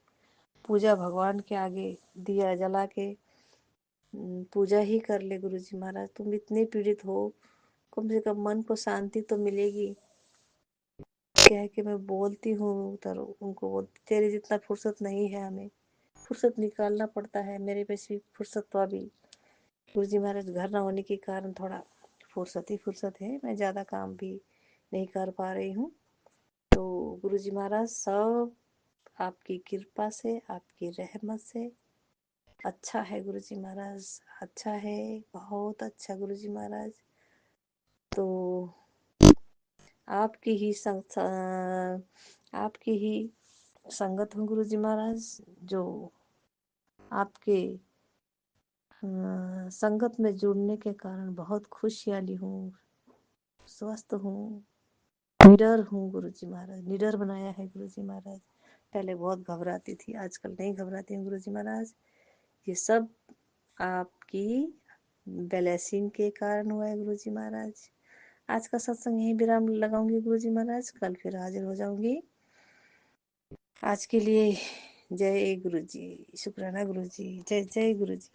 पूजा भगवान के आगे दिया जला के पूजा ही कर ले। गुरुजी महाराज, तुम इतने पीड़ित हो, कम से कम मन को शांति तो मिलेगी। क्या है कि मैं बोलती हूँ उधर उनको, बोलती तेरे जितना फुर्सत नहीं है, हमें फुर्सत निकालना पड़ता है। मेरे पास भी फुर्सत तो अभी गुरुजी महाराज घर ना होने के कारण थोड़ा फुर्सत ही फुर्सत है, मैं ज़्यादा काम भी नहीं कर पा रही हूँ। तो गुरुजी महाराज सब आपकी कृपा से, आपकी रहमत से अच्छा है गुरुजी महाराज, अच्छा है, बहुत अच्छा गुरुजी महाराज। तो आपकी ही आपकी ही संगत हूँ गुरुजी महाराज, जो आपके संगत में जुड़ने के कारण बहुत खुशहाली हूँ, स्वस्थ हूँ, निडर हूँ गुरुजी महाराज, निडर बनाया है गुरुजी महाराज। पहले बहुत घबराती थी, आजकल नहीं घबराती हूँ गुरुजी महाराज। ये सब आपकी ब्लेसिंग के कारण हुआ है गुरुजी महाराज। आज का सत्संग यहीं विराम लगाऊंगी गुरुजी महाराज, कल फिर हाजिर हो जाऊंगी। आज के लिए जय गुरुजी, शुक्राना गुरुजी, जय जय गुरुजी।